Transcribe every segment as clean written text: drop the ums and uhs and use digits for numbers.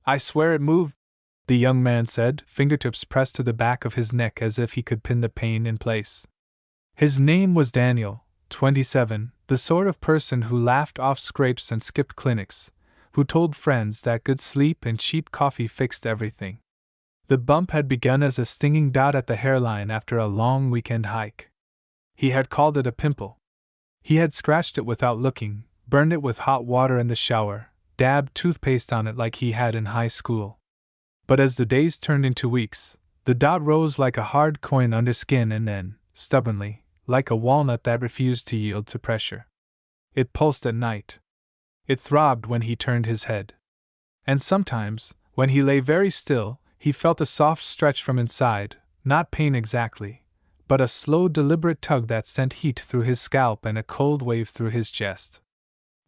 I swear it moved, the young man said, fingertips pressed to the back of his neck as if he could pin the pain in place. His name was Daniel, 27, the sort of person who laughed off scrapes and skipped clinics, who told friends that good sleep and cheap coffee fixed everything. The bump had begun as a stinging dot at the hairline after a long weekend hike. He had called it a pimple. He had scratched it without looking, burned it with hot water in the shower, dabbed toothpaste on it like he had in high school. But as the days turned into weeks, the dot rose like a hard coin under skin and then, stubbornly, like a walnut that refused to yield to pressure. It pulsed at night. It throbbed when he turned his head. And sometimes, when he lay very still, he felt a soft stretch from inside, not pain exactly, but a slow, deliberate tug that sent heat through his scalp and a cold wave through his chest.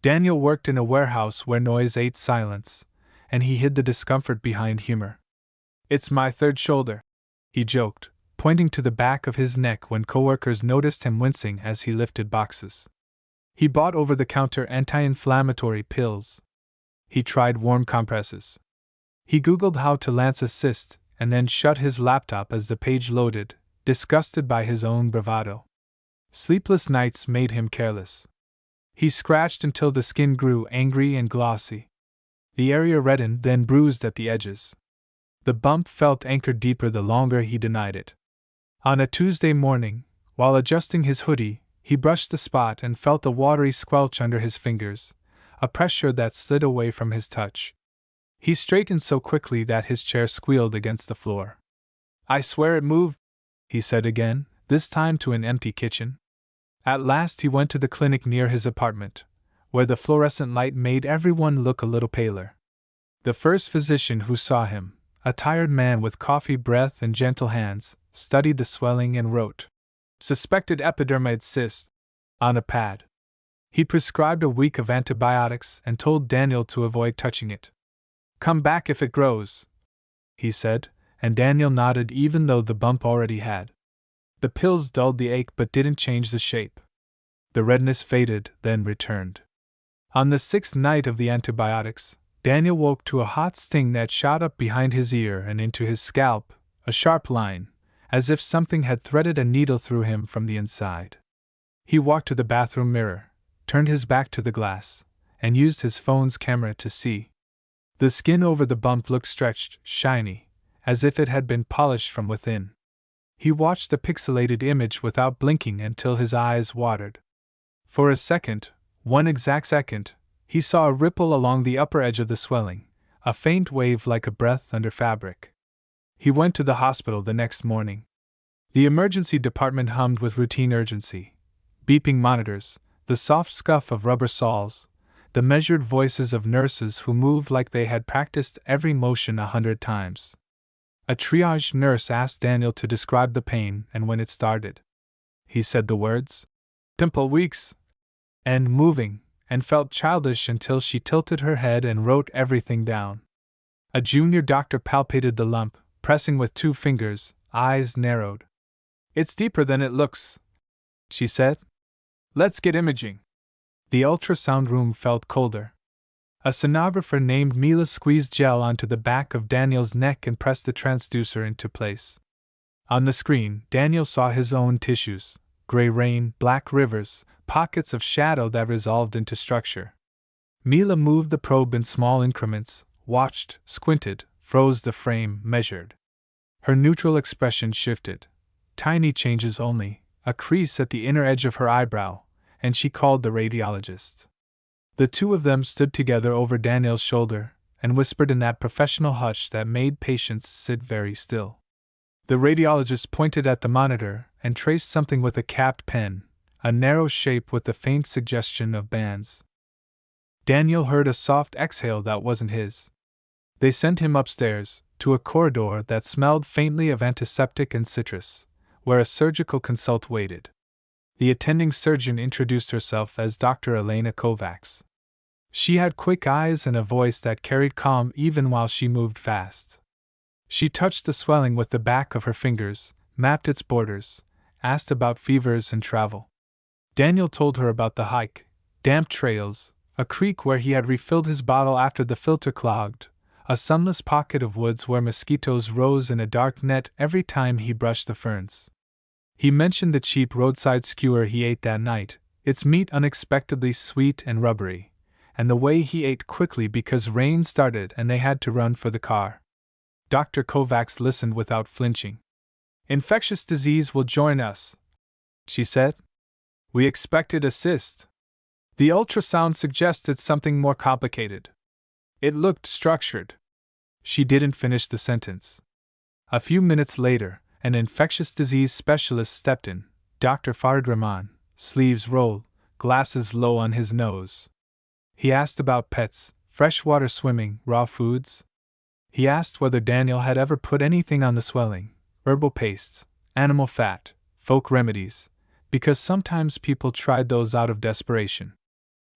Daniel worked in a warehouse where noise ate silence, and he hid the discomfort behind humor. "It's my third shoulder," he joked, pointing to the back of his neck when coworkers noticed him wincing as he lifted boxes. He bought over-the-counter anti-inflammatory pills. He tried warm compresses. He Googled how to lance a cyst and then shut his laptop as the page loaded, disgusted by his own bravado. Sleepless nights made him careless. He scratched until the skin grew angry and glossy. The area reddened, then bruised at the edges. The bump felt anchored deeper the longer he denied it. On a Tuesday morning, while adjusting his hoodie, he brushed the spot and felt a watery squelch under his fingers, a pressure that slid away from his touch. He straightened so quickly that his chair squealed against the floor. "I swear it moved," he said again, this time to an empty kitchen. At last he went to the clinic near his apartment, where the fluorescent light made everyone look a little paler. The first physician who saw him, a tired man with coffee breath and gentle hands, studied the swelling and wrote, "Suspected epidermoid cyst," on a pad. He prescribed a week of antibiotics and told Daniel to avoid touching it. "Come back if it grows," he said, and Daniel nodded even though the bump already had. The pills dulled the ache but didn't change the shape. The redness faded, then returned. On the 6th night of the antibiotics, Daniel woke to a hot sting that shot up behind his ear and into his scalp, a sharp line, as if something had threaded a needle through him from the inside. He walked to the bathroom mirror, turned his back to the glass, and used his phone's camera to see. The skin over the bump looked stretched, shiny, as if it had been polished from within. He watched the pixelated image without blinking until his eyes watered. For a second, one exact second, he saw a ripple along the upper edge of the swelling, a faint wave like a breath under fabric. He went to the hospital the next morning. The emergency department hummed with routine urgency. Beeping monitors, the soft scuff of rubber saws, the measured voices of nurses who moved like they had practiced every motion 100 times. A triage nurse asked Daniel to describe the pain and when it started. He said the words, "Pimple weeks," and moving, and felt childish until she tilted her head and wrote everything down. A junior doctor palpated the lump, pressing with 2 fingers, eyes narrowed. "It's deeper than it looks," she said. "Let's get imaging." The ultrasound room felt colder. A sonographer named Mila squeezed gel onto the back of Daniel's neck and pressed the transducer into place. On the screen, Daniel saw his own tissues, gray rain, black rivers, pockets of shadow that resolved into structure. Mila moved the probe in small increments, watched, squinted, froze the frame, measured. Her neutral expression shifted. Tiny changes only, a crease at the inner edge of her eyebrow, and she called the radiologist. The two of them stood together over Daniel's shoulder and whispered in that professional hush that made patients sit very still. The radiologist pointed at the monitor and traced something with a capped pen, a narrow shape with the faint suggestion of bands. Daniel heard a soft exhale that wasn't his. They sent him upstairs, to a corridor that smelled faintly of antiseptic and citrus, where a surgical consult waited. The attending surgeon introduced herself as Dr. Elena Kovacs. She had quick eyes and a voice that carried calm even while she moved fast. She touched the swelling with the back of her fingers, mapped its borders, asked about fevers and travel. Daniel told her about the hike, damp trails, a creek where he had refilled his bottle after the filter clogged, a sunless pocket of woods where mosquitoes rose in a dark net every time he brushed the ferns. He mentioned the cheap roadside skewer he ate that night, its meat unexpectedly sweet and rubbery, and the way he ate quickly because rain started and they had to run for the car. Dr. Kovacs listened without flinching. "Infectious disease will join us," she said. "We expected a cyst." The ultrasound suggested something more complicated. It looked structured. She didn't finish the sentence. A few minutes later, an infectious disease specialist stepped in, Dr. Farid Rahman, sleeves rolled, glasses low on his nose. He asked about pets, freshwater swimming, raw foods. He asked whether Daniel had ever put anything on the swelling, herbal pastes, animal fat, folk remedies, because sometimes people tried those out of desperation.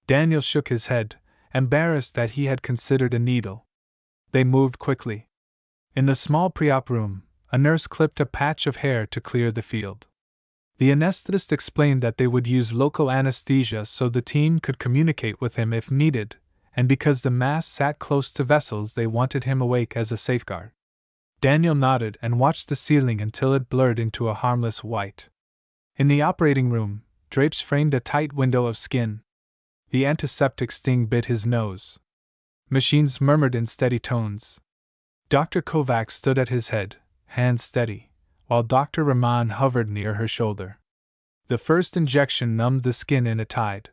Daniel shook his head, embarrassed that he had considered a needle. They moved quickly. In the small pre-op room, a nurse clipped a patch of hair to clear the field. The anesthetist explained that they would use local anesthesia so the team could communicate with him if needed, and because the mask sat close to vessels, they wanted him awake as a safeguard. Daniel nodded and watched the ceiling until it blurred into a harmless white. In the operating room, drapes framed a tight window of skin. The antiseptic sting bit his nose. Machines murmured in steady tones. Dr. Kovacs stood at his head, hands steady, while Dr. Rahman hovered near her shoulder. The first injection numbed the skin in a tide.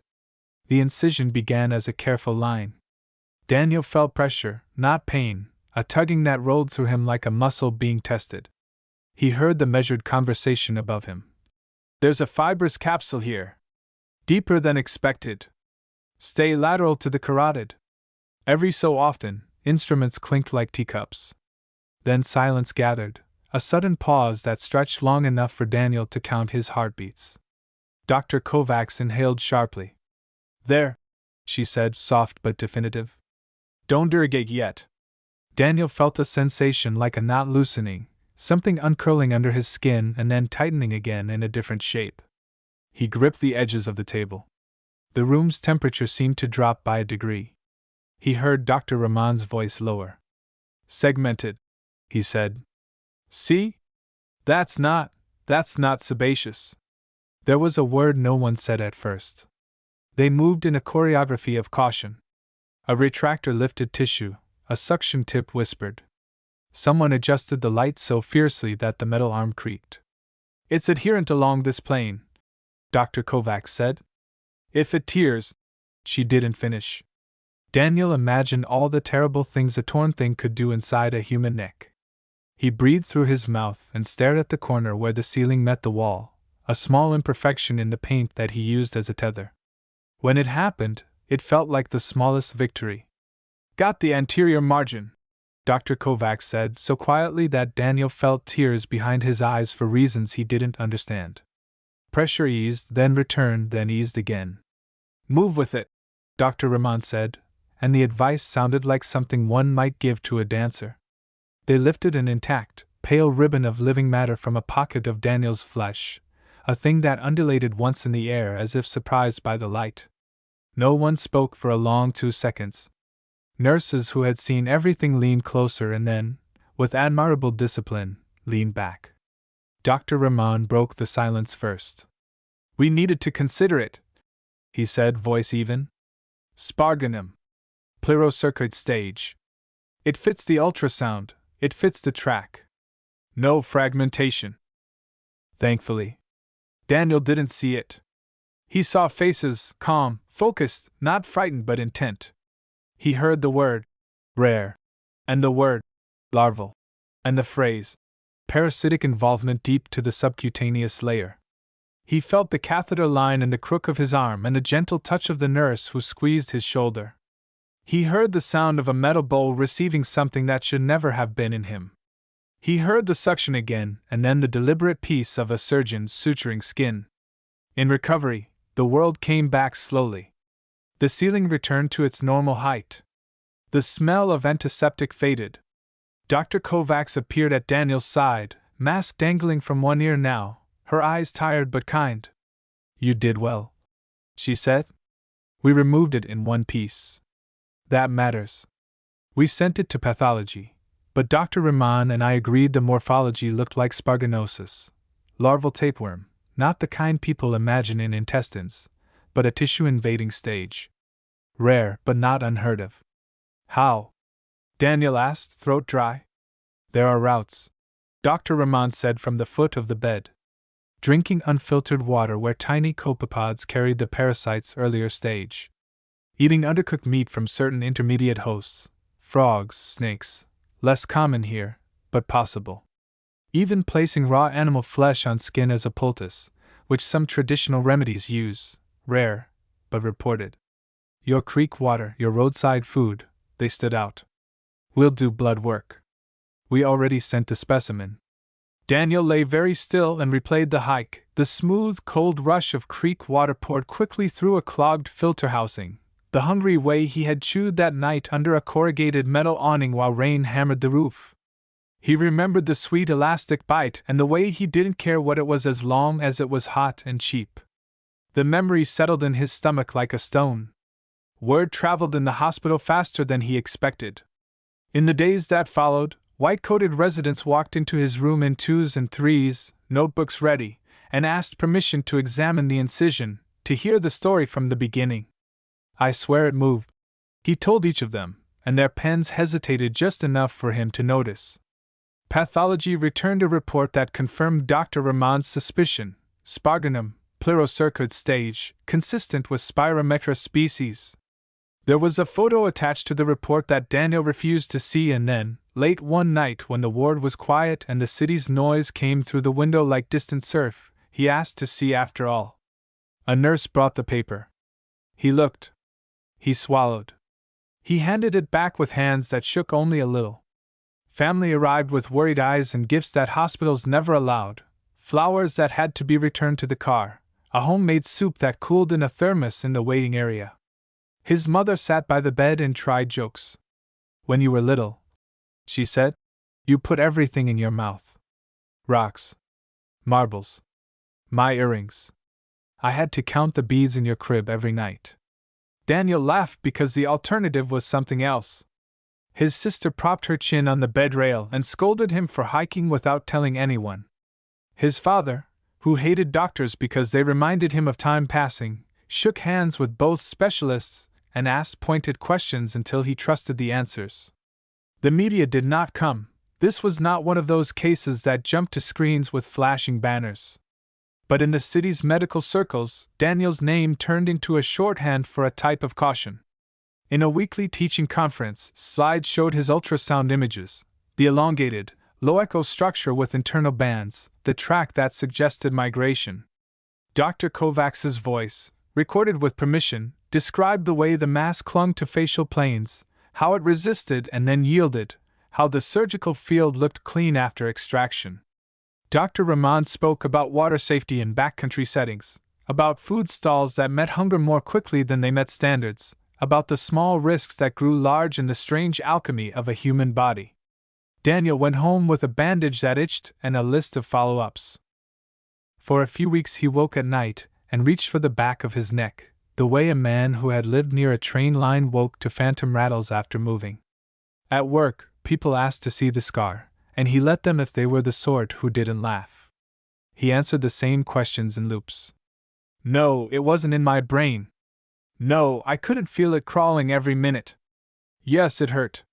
The incision began as a careful line. Daniel felt pressure, not pain, a tugging that rolled through him like a muscle being tested. He heard the measured conversation above him. "There's a fibrous capsule here. Deeper than expected. Stay lateral to the carotid." Every so often, instruments clinked like teacups. Then silence gathered, a sudden pause that stretched long enough for Daniel to count his heartbeats. Dr. Kovacs inhaled sharply. "There," she said, soft but definitive. "Don't irrigate yet." Daniel felt a sensation like a knot loosening, something uncurling under his skin and then tightening again in a different shape. He gripped the edges of the table. The room's temperature seemed to drop by a degree. He heard Dr. Rahman's voice lower. "Segmented," he said. "See? That's not sebaceous." There was a word no one said at first. They moved in a choreography of caution. A retractor lifted tissue, a suction tip whispered. Someone adjusted the light so fiercely that the metal arm creaked. "It's adherent along this plane," Dr. Kovacs said. "If it tears—" She didn't finish. Daniel imagined all the terrible things a torn thing could do inside a human neck. He breathed through his mouth and stared at the corner where the ceiling met the wall, a small imperfection in the paint that he used as a tether. When it happened, it felt like the smallest victory. "Got the anterior margin," Dr. Kovacs said so quietly that Daniel felt tears behind his eyes for reasons he didn't understand. Pressure eased, then returned, then eased again. "Move with it," Dr. Rahman said, and the advice sounded like something one might give to a dancer. They lifted an intact, pale ribbon of living matter from a pocket of Daniel's flesh, a thing that undulated once in the air as if surprised by the light. No one spoke for a long 2 seconds. Nurses who had seen everything leaned closer and then, with admirable discipline, leaned back. Dr. Rahman broke the silence first. "We needed to consider it," he said, voice even. "Sparganum. Pleurocercoid stage. It fits the ultrasound, it fits the track. No fragmentation." Thankfully. Daniel didn't see it. He saw faces, calm, focused, not frightened but intent. He heard the word, rare, and the word, larval, and the phrase, parasitic involvement deep to the subcutaneous layer. He felt the catheter line in the crook of his arm and the gentle touch of the nurse who squeezed his shoulder. He heard the sound of a metal bowl receiving something that should never have been in him. He heard the suction again, and then the deliberate piece of a surgeon suturing skin. In recovery, the world came back slowly. The ceiling returned to its normal height. The smell of antiseptic faded. Dr. Kovacs appeared at Daniel's side, mask dangling from one ear now, her eyes tired but kind. "You did well," she said. "We removed it in one piece. That matters." We sent it to pathology, but Dr. Rahman and I agreed the morphology looked like sparganosis, larval tapeworm, not the kind people imagine in intestines, but a tissue-invading stage. Rare, but not unheard of. How? Daniel asked, throat dry. There are routes, Dr. Rahman said from the foot of the bed. Drinking unfiltered water where tiny copepods carried the parasite's earlier stage. Eating undercooked meat from certain intermediate hosts, frogs, snakes, less common here, but possible. Even placing raw animal flesh on skin as a poultice, which some traditional remedies use, rare, but reported. Your creek water, your roadside food, they stood out. We'll do blood work. We already sent the specimen. Daniel lay very still and replayed the hike. The smooth, cold rush of creek water poured quickly through a clogged filter housing, the hungry way he had chewed that night under a corrugated metal awning while rain hammered the roof. He remembered the sweet elastic bite and the way he didn't care what it was as long as it was hot and cheap. The memory settled in his stomach like a stone. Word traveled in the hospital faster than he expected. In the days that followed, white-coated residents walked into his room in 2s and 3s, notebooks ready, and asked permission to examine the incision, to hear the story from the beginning. I swear it moved, he told each of them, and their pens hesitated just enough for him to notice. Pathology returned a report that confirmed Dr. Rahman's suspicion, Sparganum, pleurocercoid stage, consistent with Spirometra species. There was a photo attached to the report that Daniel refused to see, and then, late one night when the ward was quiet and the city's noise came through the window like distant surf, he asked to see after all. A nurse brought the paper. He looked. He swallowed. He handed it back with hands that shook only a little. Family arrived with worried eyes and gifts that hospitals never allowed, flowers that had to be returned to the car, a homemade soup that cooled in a thermos in the waiting area. His mother sat by the bed and tried jokes. When you were little, she said, you put everything in your mouth. Rocks. Marbles. My earrings. I had to count the beads in your crib every night. Daniel laughed because the alternative was something else. His sister propped her chin on the bed rail and scolded him for hiking without telling anyone. His father, who hated doctors because they reminded him of time passing, shook hands with both specialists and asked pointed questions until he trusted the answers. The media did not come. This was not one of those cases that jumped to screens with flashing banners. But in the city's medical circles, Daniel's name turned into a shorthand for a type of caution. In a weekly teaching conference, slides showed his ultrasound images, the elongated, low-echo structure with internal bands, the track that suggested migration. Dr. Kovacs's voice, recorded with permission, described the way the mass clung to facial planes, how it resisted and then yielded, how the surgical field looked clean after extraction. Dr. Rahman spoke about water safety in backcountry settings, about food stalls that met hunger more quickly than they met standards, about the small risks that grew large in the strange alchemy of a human body. Daniel went home with a bandage that itched and a list of follow-ups. For a few weeks he woke at night and reached for the back of his neck, the way a man who had lived near a train line woke to phantom rattles after moving. At work, people asked to see the scar, and he let them if they were the sort who didn't laugh. He answered the same questions in loops. No, it wasn't in my brain. No, I couldn't feel it crawling every minute. Yes, it hurt.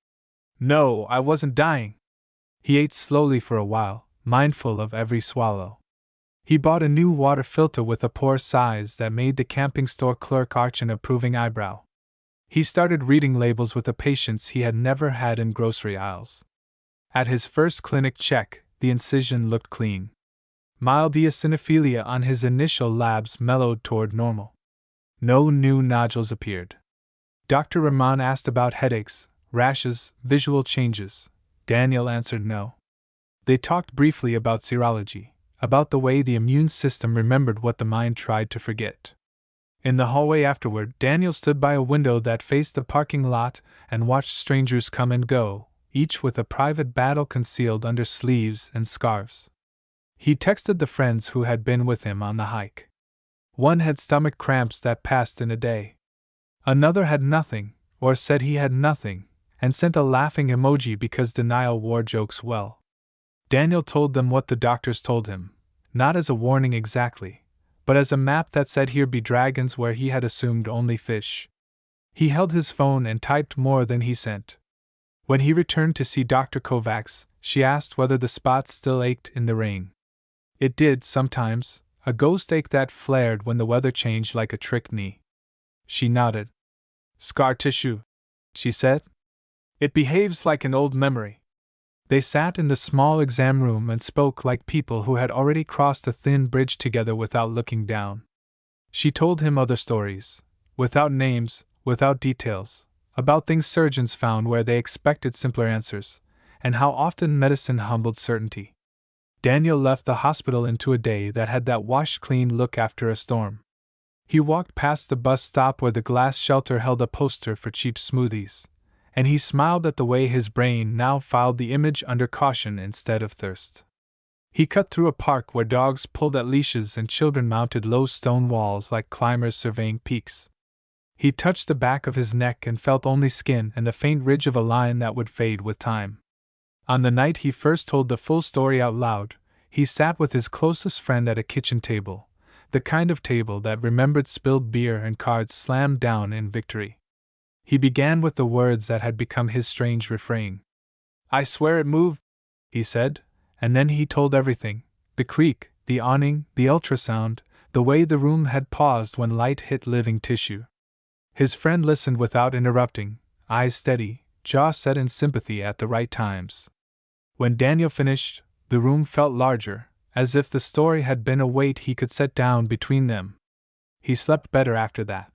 No, I wasn't dying. He ate slowly for a while, mindful of every swallow. He bought a new water filter with a pore size that made the camping store clerk arch an approving eyebrow. He started reading labels with a patience he had never had in grocery aisles. At his first clinic check, the incision looked clean. Mild eosinophilia on his initial labs mellowed toward normal. No new nodules appeared. Dr. Rahman asked about headaches, rashes, visual changes. Daniel answered no. They talked briefly about serology, about the way the immune system remembered what the mind tried to forget. In the hallway afterward, Daniel stood by a window that faced the parking lot and watched strangers come and go, each with a private battle concealed under sleeves and scarves. He texted the friends who had been with him on the hike. One had stomach cramps that passed in a day. Another had nothing, or said he had nothing, and sent a laughing emoji because denial wore jokes well. Daniel told them what the doctors told him, not as a warning exactly, but as a map that said here be dragons where he had assumed only fish. He held his phone and typed more than he sent. When he returned to see Dr. Kovacs, she asked whether the spots still ached in the rain. It did, sometimes, a ghost ache that flared when the weather changed like a trick knee. She nodded. Scar tissue, she said. It behaves like an old memory. They sat in the small exam room and spoke like people who had already crossed a thin bridge together without looking down. She told him other stories, without names, without details, about things surgeons found where they expected simpler answers, and how often medicine humbled certainty. Daniel left the hospital into a day that had that washed-clean look after a storm. He walked past the bus stop where the glass shelter held a poster for cheap smoothies, and he smiled at the way his brain now filed the image under caution instead of thirst. He cut through a park where dogs pulled at leashes and children mounted low stone walls like climbers surveying peaks. He touched the back of his neck and felt only skin and the faint ridge of a line that would fade with time. On the night he first told the full story out loud, he sat with his closest friend at a kitchen table, the kind of table that remembered spilled beer and cards slammed down in victory. He began with the words that had become his strange refrain. I swear it moved, he said, and then he told everything, the creak, the awning, the ultrasound, the way the room had paused when light hit living tissue. His friend listened without interrupting, eyes steady, jaw set in sympathy at the right times. When Daniel finished, the room felt larger, as if the story had been a weight he could set down between them. He slept better after that.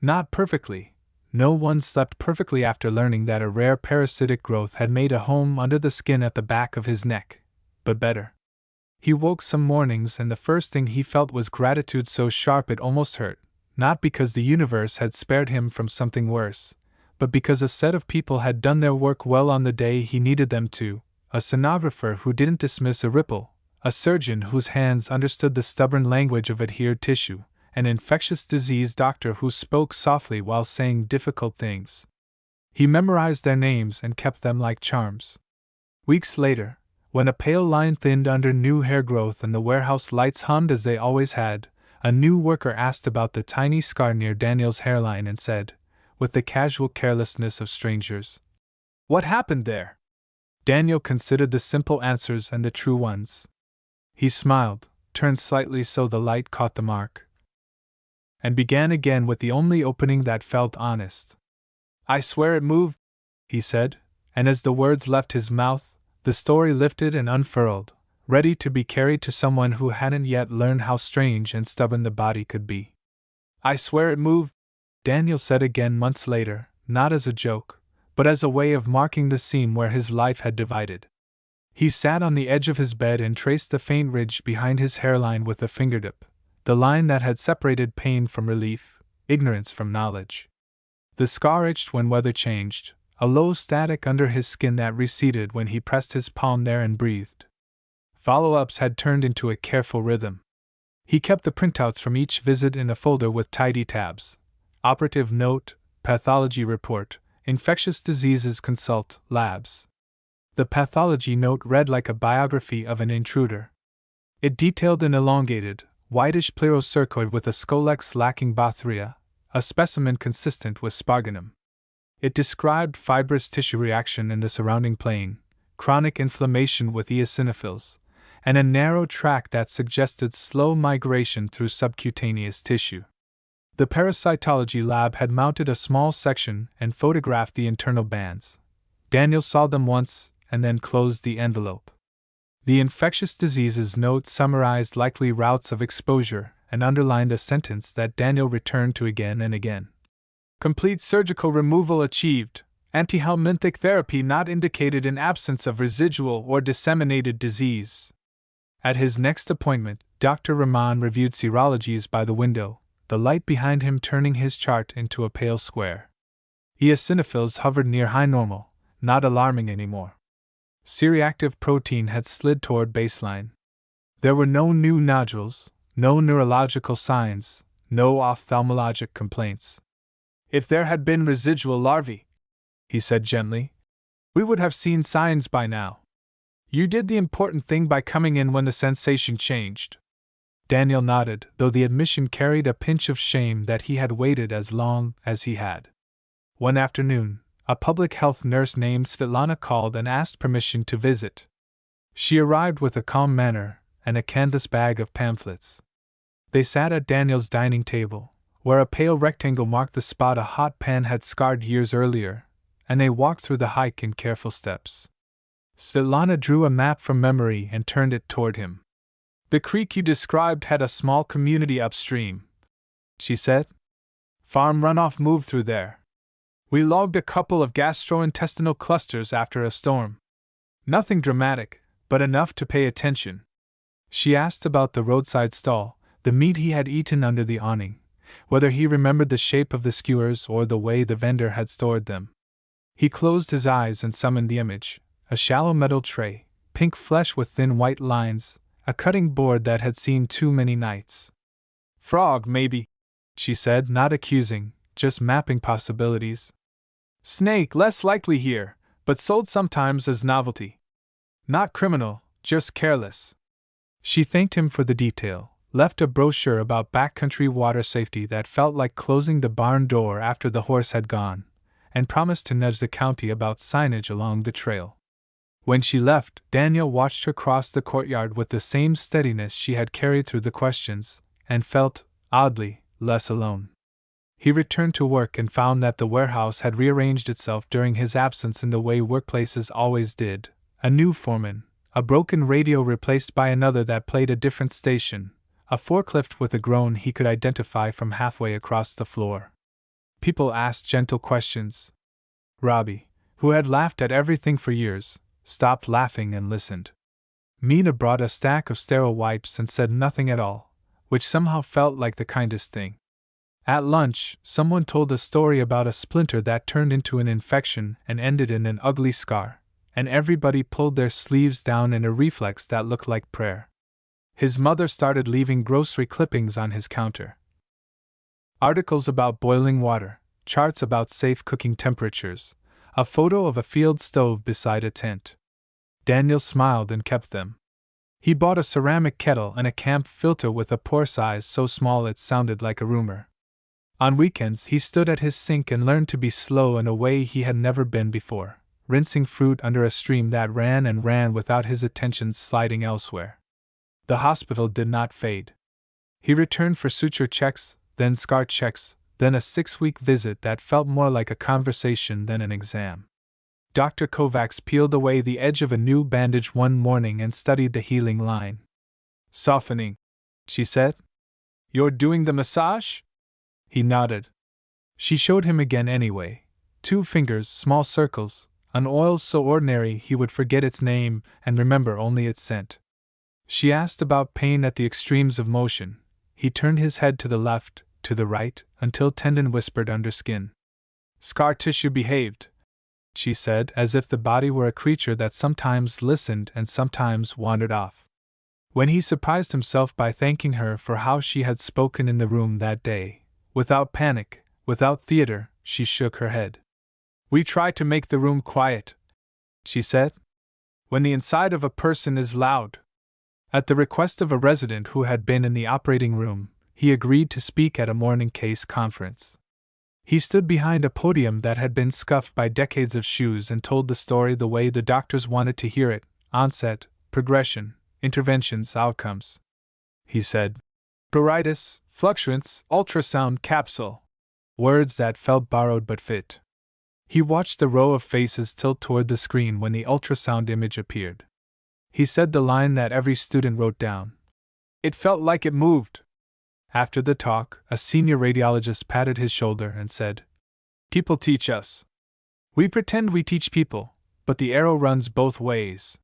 Not perfectly. No one slept perfectly after learning that a rare parasitic growth had made a home under the skin at the back of his neck, but better. He woke some mornings and the first thing he felt was gratitude so sharp it almost hurt, not because the universe had spared him from something worse, but because a set of people had done their work well on the day he needed them to, a sonographer who didn't dismiss a ripple, a surgeon whose hands understood the stubborn language of adhered tissue, an infectious disease doctor who spoke softly while saying difficult things. He memorized their names and kept them like charms. Weeks later, when a pale line thinned under new hair growth and the warehouse lights hummed as they always had, a new worker asked about the tiny scar near Daniel's hairline and said, with the casual carelessness of strangers, "What happened there?" Daniel considered the simple answers and the true ones. He smiled, turned slightly so the light caught the mark, and began again with the only opening that felt honest. I swear it moved, he said, and as the words left his mouth, the story lifted and unfurled, ready to be carried to someone who hadn't yet learned how strange and stubborn the body could be. I swear it moved, Daniel said again months later, not as a joke, but as a way of marking the seam where his life had divided. He sat on the edge of his bed and traced the faint ridge behind his hairline with a fingertip, the line that had separated pain from relief, ignorance from knowledge. The scar itched when weather changed, a low static under his skin that receded when he pressed his palm there and breathed. Follow-ups had turned into a careful rhythm. He kept the printouts from each visit in a folder with tidy tabs. Operative note, pathology report, infectious diseases consult, labs. The pathology note read like a biography of an intruder. It detailed an elongated, whitish pleurocircoid with a scolex lacking Bothria, a specimen consistent with Sparganum. It described fibrous tissue reaction in the surrounding plane, chronic inflammation with eosinophils, and a narrow tract that suggested slow migration through subcutaneous tissue. The parasitology lab had mounted a small section and photographed the internal bands. Daniel saw them once and then closed the envelope. The infectious diseases note summarized likely routes of exposure and underlined a sentence that Daniel returned to again and again. Complete surgical removal achieved, antihelminthic therapy not indicated in absence of residual or disseminated disease. At his next appointment, Dr. Rahman reviewed serologies by the window, the light behind him turning his chart into a pale square. Eosinophils hovered near high normal, not alarming anymore. C-reactive protein had slid toward baseline. There were no new nodules, no neurological signs, no ophthalmologic complaints. If there had been residual larvae, he said gently. We would have seen signs by now. You did the important thing by coming in when the sensation changed. Daniel nodded, though the admission carried a pinch of shame that he had waited as long as he had. One afternoon, a public health nurse named Svetlana called and asked permission to visit. She arrived with a calm manner and a canvas bag of pamphlets. They sat at Daniel's dining table, where a pale rectangle marked the spot a hot pan had scarred years earlier, and they walked through the hike in careful steps. Svetlana drew a map from memory and turned it toward him. The creek you described had a small community upstream, she said. Farm runoff moved through there. We logged a couple of gastrointestinal clusters after a storm. Nothing dramatic, but enough to pay attention. She asked about the roadside stall, the meat he had eaten under the awning, whether he remembered the shape of the skewers or the way the vendor had stored them. He closed his eyes and summoned the image: a shallow metal tray, pink flesh with thin white lines, a cutting board that had seen too many nights. Frog, maybe, she said, not accusing, just mapping possibilities. Snake, less likely here, but sold sometimes as novelty. Not criminal, just careless. She thanked him for the detail, left a brochure about backcountry water safety that felt like closing the barn door after the horse had gone, and promised to nudge the county about signage along the trail. When she left, Daniel watched her cross the courtyard with the same steadiness she had carried through the questions, and felt, oddly, less alone. He returned to work and found that the warehouse had rearranged itself during his absence in the way workplaces always did: a new foreman, a broken radio replaced by another that played a different station, a forklift with a groan he could identify from halfway across the floor. People asked gentle questions. Robbie, who had laughed at everything for years, stopped laughing and listened. Mina brought a stack of sterile wipes and said nothing at all, which somehow felt like the kindest thing. At lunch, someone told a story about a splinter that turned into an infection and ended in an ugly scar, and everybody pulled their sleeves down in a reflex that looked like prayer. His mother started leaving grocery clippings on his counter. Articles about boiling water, charts about safe cooking temperatures, a photo of a field stove beside a tent. Daniel smiled and kept them. He bought a ceramic kettle and a camp filter with a pour size so small it sounded like a rumor. On weekends he stood at his sink and learned to be slow in a way he had never been before, rinsing fruit under a stream that ran and ran without his attention sliding elsewhere. The hospital did not fade. He returned for suture checks, then scar checks, then a 6-week visit that felt more like a conversation than an exam. Dr. Kovacs peeled away the edge of a new bandage one morning and studied the healing line. Softening, she said. You're doing the massage? He nodded. She showed him again anyway. 2 fingers, small circles, an oil so ordinary he would forget its name and remember only its scent. She asked about pain at the extremes of motion. He turned his head to the left, to the right, until tendon whispered under skin. Scar tissue behaved, she said, as if the body were a creature that sometimes listened and sometimes wandered off. When he surprised himself by thanking her for how she had spoken in the room that day, without panic, without theater, she shook her head. We try to make the room quiet, she said. When the inside of a person is loud. At the request of a resident who had been in the operating room, he agreed to speak at a morning case conference. He stood behind a podium that had been scuffed by decades of shoes and told the story the way the doctors wanted to hear it: onset, progression, interventions, outcomes. He said, pruritus, fluctuance, ultrasound capsule. Words that felt borrowed but fit. He watched the row of faces tilt toward the screen when the ultrasound image appeared. He said the line that every student wrote down. It felt like it moved. After the talk, a senior radiologist patted his shoulder and said, People teach us. We pretend we teach people, but the arrow runs both ways.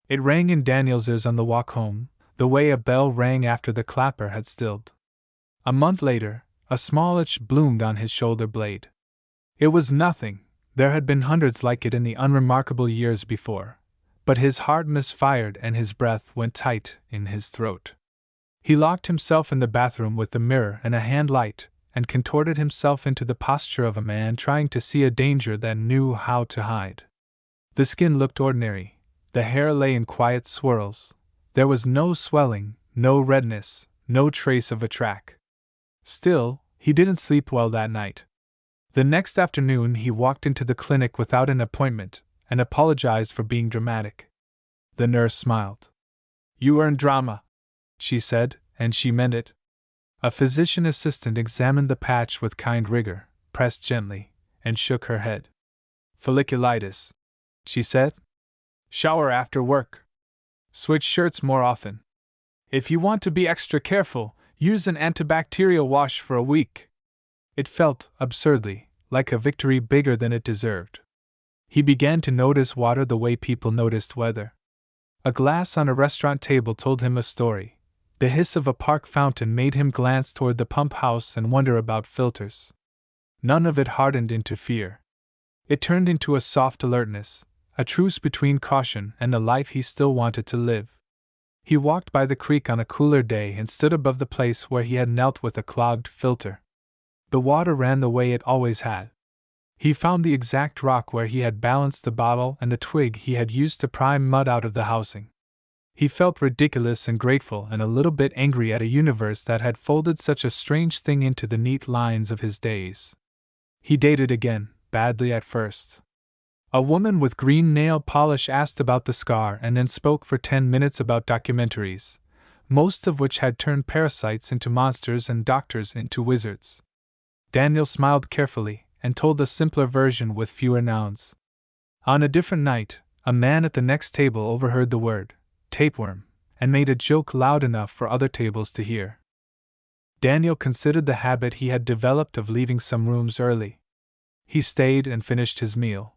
It rang in Daniel's ears on the walk home, the way a bell rang after the clapper had stilled. A month later, a small itch bloomed on his shoulder blade. It was nothing, there had been hundreds like it in the unremarkable years before, but his heart misfired and his breath went tight in his throat. He locked himself in the bathroom with the mirror and a hand light, and contorted himself into the posture of a man trying to see a danger that knew how to hide. The skin looked ordinary, the hair lay in quiet swirls, there was no swelling, no redness, no trace of a track. Still, he didn't sleep well that night. The next afternoon he walked into the clinic without an appointment, and apologized for being dramatic. The nurse smiled. "You earned drama," she said, and she meant it. A physician assistant examined the patch with kind rigor, pressed gently, and shook her head. "Folliculitis," she said. "Shower after work. Switch shirts more often. If you want to be extra careful, use an antibacterial wash for a week." It felt, absurdly, like a victory bigger than it deserved. He began to notice water the way people noticed weather. A glass on a restaurant table told him a story. The hiss of a park fountain made him glance toward the pump house and wonder about filters. None of it hardened into fear. It turned into a soft alertness, a truce between caution and the life he still wanted to live. He walked by the creek on a cooler day and stood above the place where he had knelt with a clogged filter. The water ran the way it always had. He found the exact rock where he had balanced the bottle and the twig he had used to pry mud out of the housing. He felt ridiculous and grateful and a little bit angry at a universe that had folded such a strange thing into the neat lines of his days. He dated again, badly at first. A woman with green nail polish asked about the scar and then spoke for 10 minutes about documentaries, most of which had turned parasites into monsters and doctors into wizards. Daniel smiled carefully and told a simpler version with fewer nouns. On a different night, a man at the next table overheard the word tapeworm and made a joke loud enough for other tables to hear. Daniel considered the habit he had developed of leaving some rooms early. He stayed and finished his meal.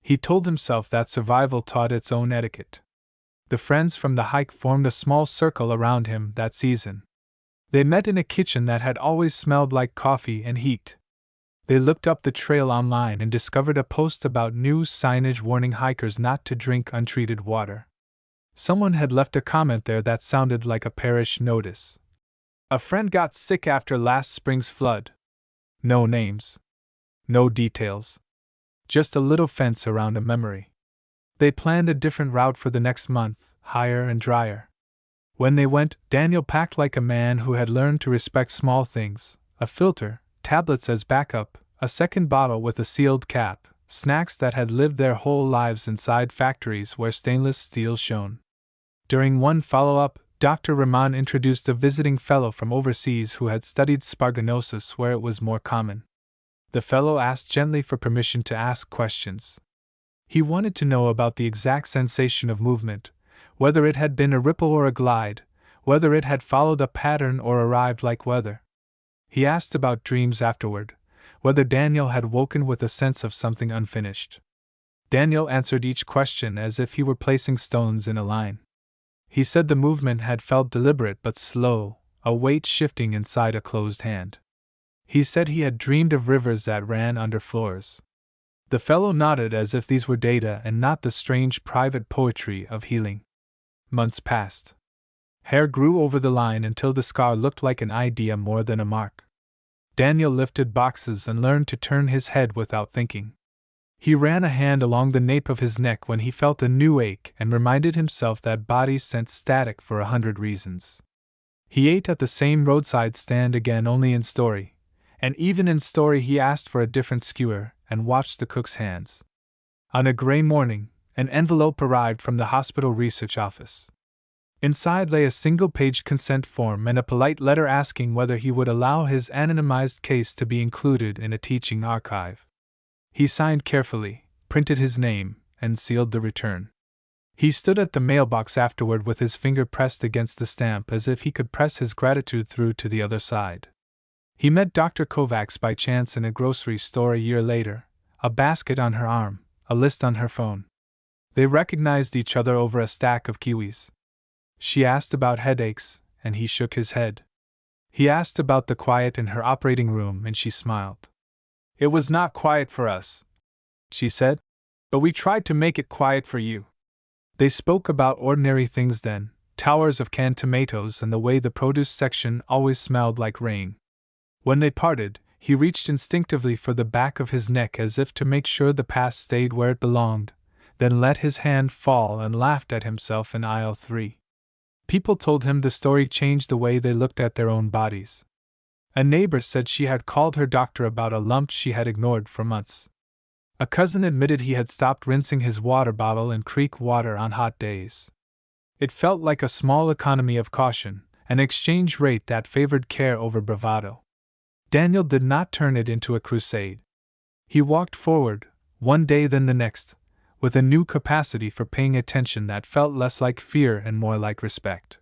He told himself that survival taught its own etiquette. The friends from the hike formed a small circle around him that season. They met in a kitchen that had always smelled like coffee and heat. They looked up the trail online and discovered a post about new signage warning hikers not to drink untreated water. Someone had left a comment there that sounded like a parish notice. "A friend got sick after last spring's flood." No names. No details. Just a little fence around a memory. They planned a different route for the next month, higher and drier. When they went, Daniel packed like a man who had learned to respect small things: a filter, tablets as backup, a second bottle with a sealed cap, snacks that had lived their whole lives inside factories where stainless steel shone. During one follow-up, Dr. Rahman introduced a visiting fellow from overseas who had studied sparganosis where it was more common. The fellow asked gently for permission to ask questions. He wanted to know about the exact sensation of movement, whether it had been a ripple or a glide, whether it had followed a pattern or arrived like weather. He asked about dreams afterward, whether Daniel had woken with a sense of something unfinished. Daniel answered each question as if he were placing stones in a line. He said the movement had felt deliberate but slow, a weight shifting inside a closed hand. He said he had dreamed of rivers that ran under floors. The fellow nodded as if these were data and not the strange private poetry of healing. Months passed. Hair grew over the line until the scar looked like an idea more than a mark. Daniel lifted boxes and learned to turn his head without thinking. He ran a hand along the nape of his neck when he felt a new ache and reminded himself that bodies sent static for 100 reasons. He ate at the same roadside stand again, only in Story. And even in Story he asked for a different skewer and watched the cook's hands. On a gray morning, an envelope arrived from the hospital research office. Inside lay a single-page consent form and a polite letter asking whether he would allow his anonymized case to be included in a teaching archive. He signed carefully, printed his name, and sealed the return. He stood at the mailbox afterward with his finger pressed against the stamp as if he could press his gratitude through to the other side. He met Dr. Kovacs by chance in a grocery store a year later, a basket on her arm, a list on her phone. They recognized each other over a stack of kiwis. She asked about headaches, and he shook his head. He asked about the quiet in her operating room, and she smiled. "It was not quiet for us," she said, "but we tried to make it quiet for you." They spoke about ordinary things then, towers of canned tomatoes and the way the produce section always smelled like rain. When they parted, he reached instinctively for the back of his neck as if to make sure the past stayed where it belonged, then let his hand fall and laughed at himself in aisle 3. People told him the story changed the way they looked at their own bodies. A neighbor said she had called her doctor about a lump she had ignored for months. A cousin admitted he had stopped rinsing his water bottle in creek water on hot days. It felt like a small economy of caution, an exchange rate that favored care over bravado. Daniel did not turn it into a crusade. He walked forward, one day then the next, with a new capacity for paying attention that felt less like fear and more like respect.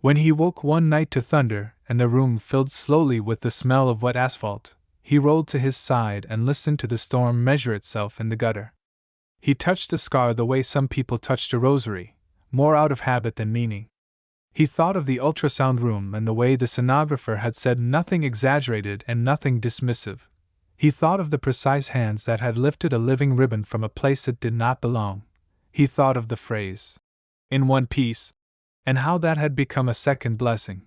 When he woke one night to thunder and the room filled slowly with the smell of wet asphalt, he rolled to his side and listened to the storm measure itself in the gutter. He touched the scar the way some people touched a rosary, more out of habit than meaning. He thought of the ultrasound room and the way the sonographer had said nothing exaggerated and nothing dismissive. He thought of the precise hands that had lifted a living ribbon from a place it did not belong. He thought of the phrase, "in one piece," and how that had become a second blessing.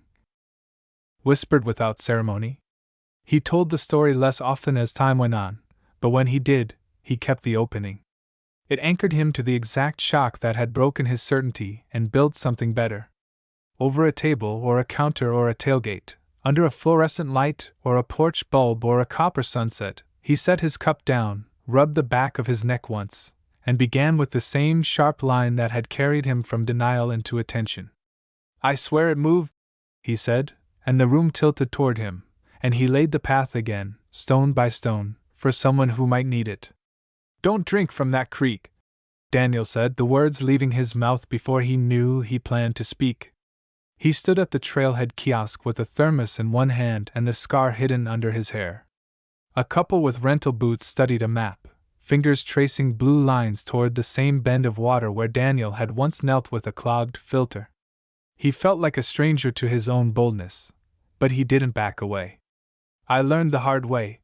Whispered without ceremony. He told the story less often as time went on, but when he did, he kept the opening. It anchored him to the exact shock that had broken his certainty and built something better. Over a table or a counter or a tailgate, under a fluorescent light or a porch bulb or a copper sunset, he set his cup down, rubbed the back of his neck once, and began with the same sharp line that had carried him from denial into attention. "I swear it moved," he said, and the room tilted toward him, and he laid the path again, stone by stone, for someone who might need it. "Don't drink from that creek," Daniel said, the words leaving his mouth before he knew he planned to speak. He stood at the trailhead kiosk with a thermos in one hand and the scar hidden under his hair. A couple with rental boots studied a map, fingers tracing blue lines toward the same bend of water where Daniel had once knelt with a clogged filter. He felt like a stranger to his own boldness, but he didn't back away. "I learned the hard way,"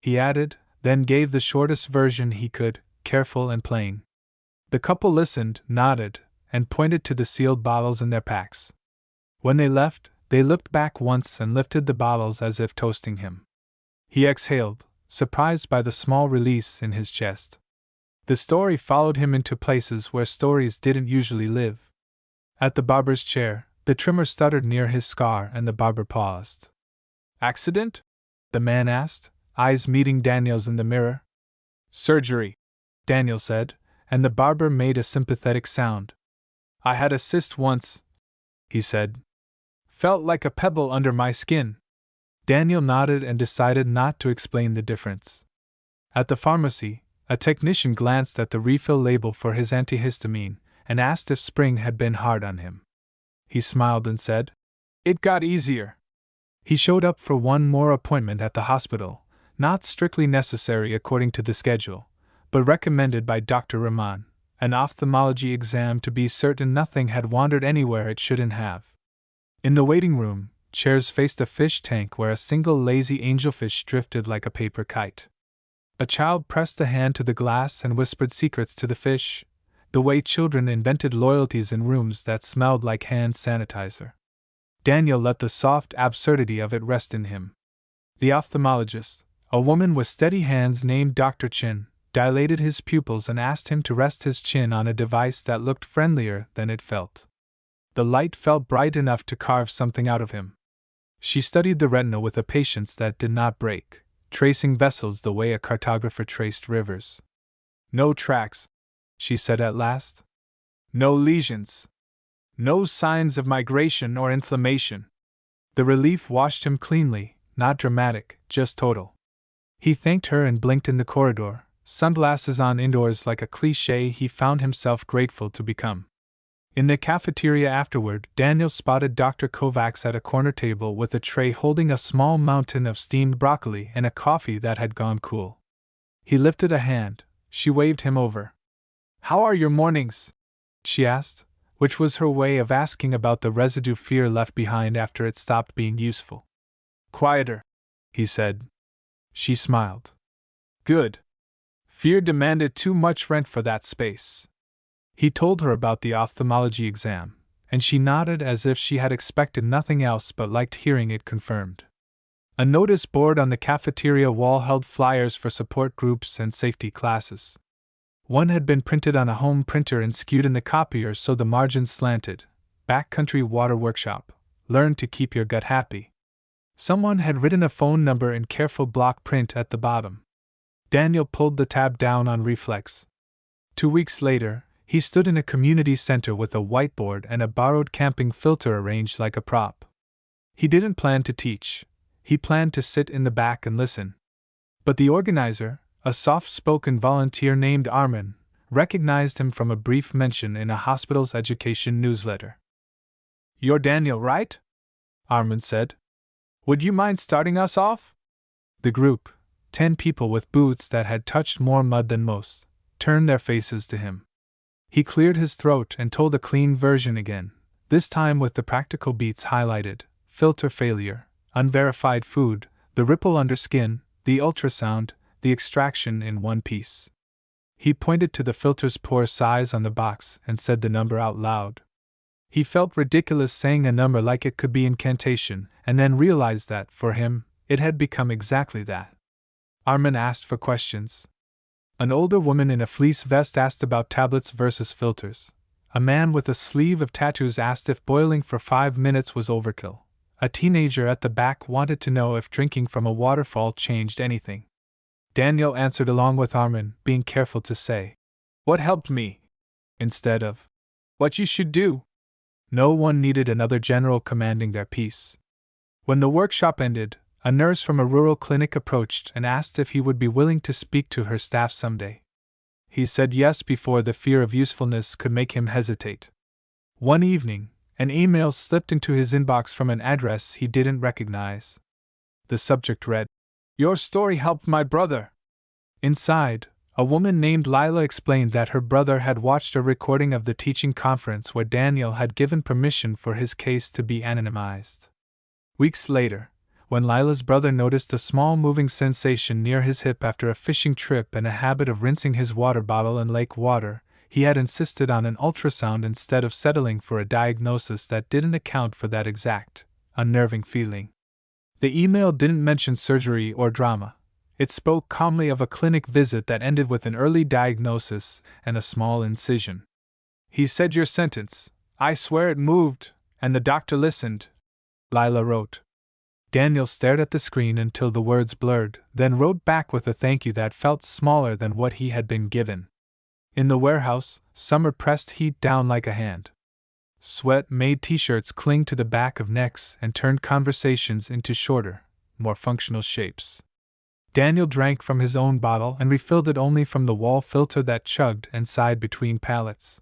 he added, then gave the shortest version he could, careful and plain. The couple listened, nodded, and pointed to the sealed bottles in their packs. When they left, they looked back once and lifted the bottles as if toasting him. He exhaled, surprised by the small release in his chest. The story followed him into places where stories didn't usually live. At the barber's chair, the trimmer stuttered near his scar and the barber paused. "Accident?" the man asked, eyes meeting Daniel's in the mirror. "Surgery," Daniel said, and the barber made a sympathetic sound. "I had a cyst once," he said. "Felt like a pebble under my skin." Daniel nodded and decided not to explain the difference. At the pharmacy, a technician glanced at the refill label for his antihistamine and asked if spring had been hard on him. He smiled and said, "It got easier." He showed up for one more appointment at the hospital, not strictly necessary according to the schedule, but recommended by Dr. Rahman, an ophthalmology exam to be certain nothing had wandered anywhere it shouldn't have. In the waiting room, chairs faced a fish tank where a single lazy angelfish drifted like a paper kite. A child pressed a hand to the glass and whispered secrets to the fish, the way children invented loyalties in rooms that smelled like hand sanitizer. Daniel let the soft absurdity of it rest in him. The ophthalmologist, a woman with steady hands named Dr. Chin, dilated his pupils and asked him to rest his chin on a device that looked friendlier than it felt. The light felt bright enough to carve something out of him. She studied the retina with a patience that did not break, tracing vessels the way a cartographer traced rivers. "No tracks," she said at last. "No lesions. No signs of migration or inflammation." The relief washed him cleanly, not dramatic, just total. He thanked her and blinked in the corridor, sunglasses on indoors like a cliché he found himself grateful to become. In the cafeteria afterward, Daniel spotted Dr. Kovacs at a corner table with a tray holding a small mountain of steamed broccoli and a coffee that had gone cool. He lifted a hand. She waved him over. "How are your mornings?" she asked, which was her way of asking about the residue fear left behind after it stopped being useful. "Quieter," he said. She smiled. "Good. Fear demanded too much rent for that space." He told her about the ophthalmology exam, and she nodded as if she had expected nothing else but liked hearing it confirmed. A notice board on the cafeteria wall held flyers for support groups and safety classes. One had been printed on a home printer and skewed in the copier so the margins slanted. Backcountry Water Workshop. Learn to keep your gut happy. Someone had written a phone number in careful block print at the bottom. Daniel pulled the tab down on reflex. 2 weeks later, he stood in a community center with a whiteboard and a borrowed camping filter arranged like a prop. He didn't plan to teach. He planned to sit in the back and listen. But the organizer, a soft-spoken volunteer named Armin, recognized him from a brief mention in a hospital's education newsletter. "You're Daniel, right?" Armin said. "Would you mind starting us off?" The group, 10 people with boots that had touched more mud than most, turned their faces to him. He cleared his throat and told a clean version again, this time with the practical beats highlighted: filter failure, unverified food, the ripple under skin, the ultrasound, the extraction in one piece. He pointed to the filter's poor size on the box and said the number out loud. He felt ridiculous saying a number like it could be incantation, and then realized that, for him, it had become exactly that. Armin asked for questions. An older woman in a fleece vest asked about tablets versus filters. A man with a sleeve of tattoos asked if boiling for 5 minutes was overkill. A teenager at the back wanted to know if drinking from a waterfall changed anything. Daniel answered along with Armin, being careful to say, "What helped me?" instead of, "What you should do." No one needed another general commanding their piece. When the workshop ended, a nurse from a rural clinic approached and asked if he would be willing to speak to her staff someday. He said yes before the fear of usefulness could make him hesitate. One evening, an email slipped into his inbox from an address he didn't recognize. The subject read, "Your story helped my brother." Inside, a woman named Lila explained that her brother had watched a recording of the teaching conference where Daniel had given permission for his case to be anonymized. Weeks later, when Lila's brother noticed a small moving sensation near his hip after a fishing trip and a habit of rinsing his water bottle in lake water, he had insisted on an ultrasound instead of settling for a diagnosis that didn't account for that exact, unnerving feeling. The email didn't mention surgery or drama. It spoke calmly of a clinic visit that ended with an early diagnosis and a small incision. "He said your sentence. I swear it moved, and the doctor listened," Lila wrote. Daniel stared at the screen until the words blurred, then wrote back with a thank you that felt smaller than what he had been given. In the warehouse, summer pressed heat down like a hand. Sweat made t-shirts cling to the back of necks and turned conversations into shorter, more functional shapes. Daniel drank from his own bottle and refilled it only from the wall filter that chugged and sighed between pallets.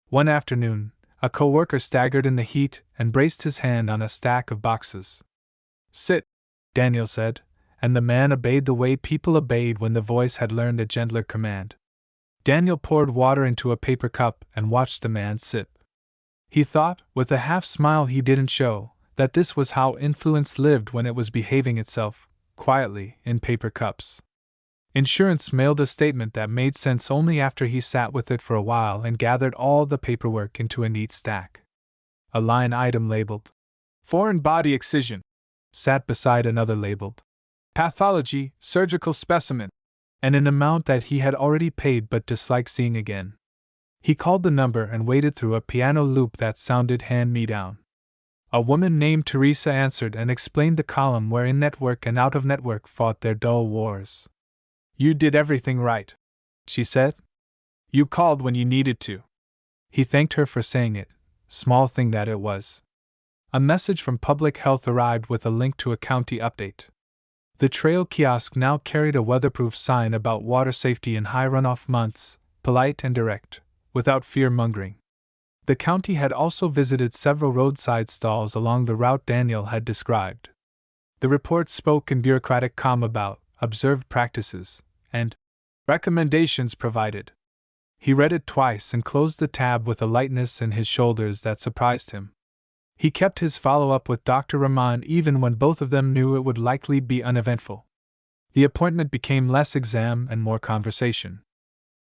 One afternoon, a coworker staggered in the heat and braced his hand on a stack of boxes. "Sit," Daniel said, and the man obeyed the way people obeyed when the voice had learned a gentler command. Daniel poured water into a paper cup and watched the man sip. He thought, with a half-smile he didn't show, that this was how influence lived when it was behaving itself, quietly, in paper cups. Insurance mailed a statement that made sense only after he sat with it for a while and gathered all the paperwork into a neat stack. A line item labeled, "Foreign body excision," sat beside another labeled, "Pathology, surgical specimen," and an amount that he had already paid but disliked seeing again. He called the number and waited through a piano loop that sounded hand-me-down. A woman named Teresa answered and explained the column where in-network and out-of-network fought their dull wars. "You did everything right," she said. "You called when you needed to." He thanked her for saying it, small thing that it was. A message from Public Health arrived with a link to a county update. The trail kiosk now carried a weatherproof sign about water safety in high runoff months, polite and direct, without fear-mongering. The county had also visited several roadside stalls along the route Daniel had described. The report spoke in bureaucratic calm about observed practices and recommendations provided. He read it twice and closed the tab with a lightness in his shoulders that surprised him. He kept his follow-up with Dr. Rahman even when both of them knew it would likely be uneventful. The appointment became less exam and more conversation.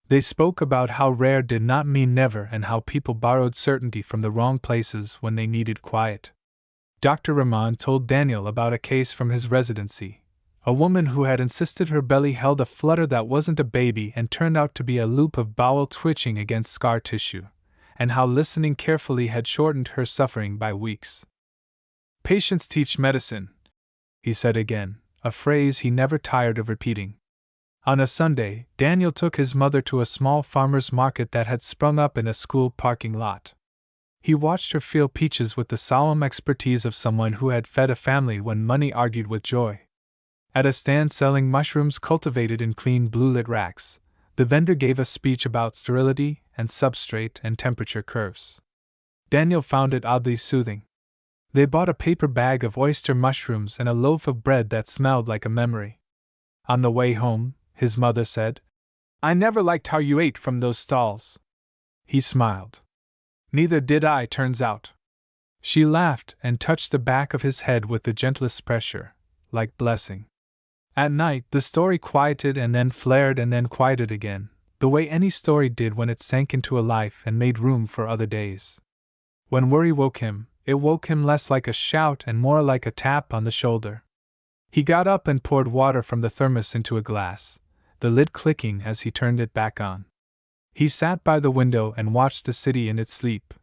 They spoke about how rare did not mean never and how people borrowed certainty from the wrong places when they needed quiet. Dr. Rahman told Daniel about a case from his residency. A woman who had insisted her belly held a flutter that wasn't a baby and turned out to be a loop of bowel twitching against scar tissue, and how listening carefully had shortened her suffering by weeks. Patience teach medicine, he said again, a phrase he never tired of repeating. On a Sunday, Daniel took his mother to a small farmer's market that had sprung up in a school parking lot. He watched her peel peaches with the solemn expertise of someone who had fed a family when money argued with joy. At a stand selling mushrooms cultivated in clean blue-lit racks, the vendor gave a speech about sterility and substrate and temperature curves. Daniel found it oddly soothing. They bought a paper bag of oyster mushrooms and a loaf of bread that smelled like a memory. On the way home, his mother said, "I never liked how you ate from those stalls." He smiled. "Neither did I, turns out." She laughed and touched the back of his head with the gentlest pressure, like blessing. At night, the story quieted and then flared and then quieted again, the way any story did when it sank into a life and made room for other days. When worry woke him, it woke him less like a shout and more like a tap on the shoulder. He got up and poured water from the thermos into a glass, the lid clicking as he turned it back on. He sat by the window and watched the city in its sleep.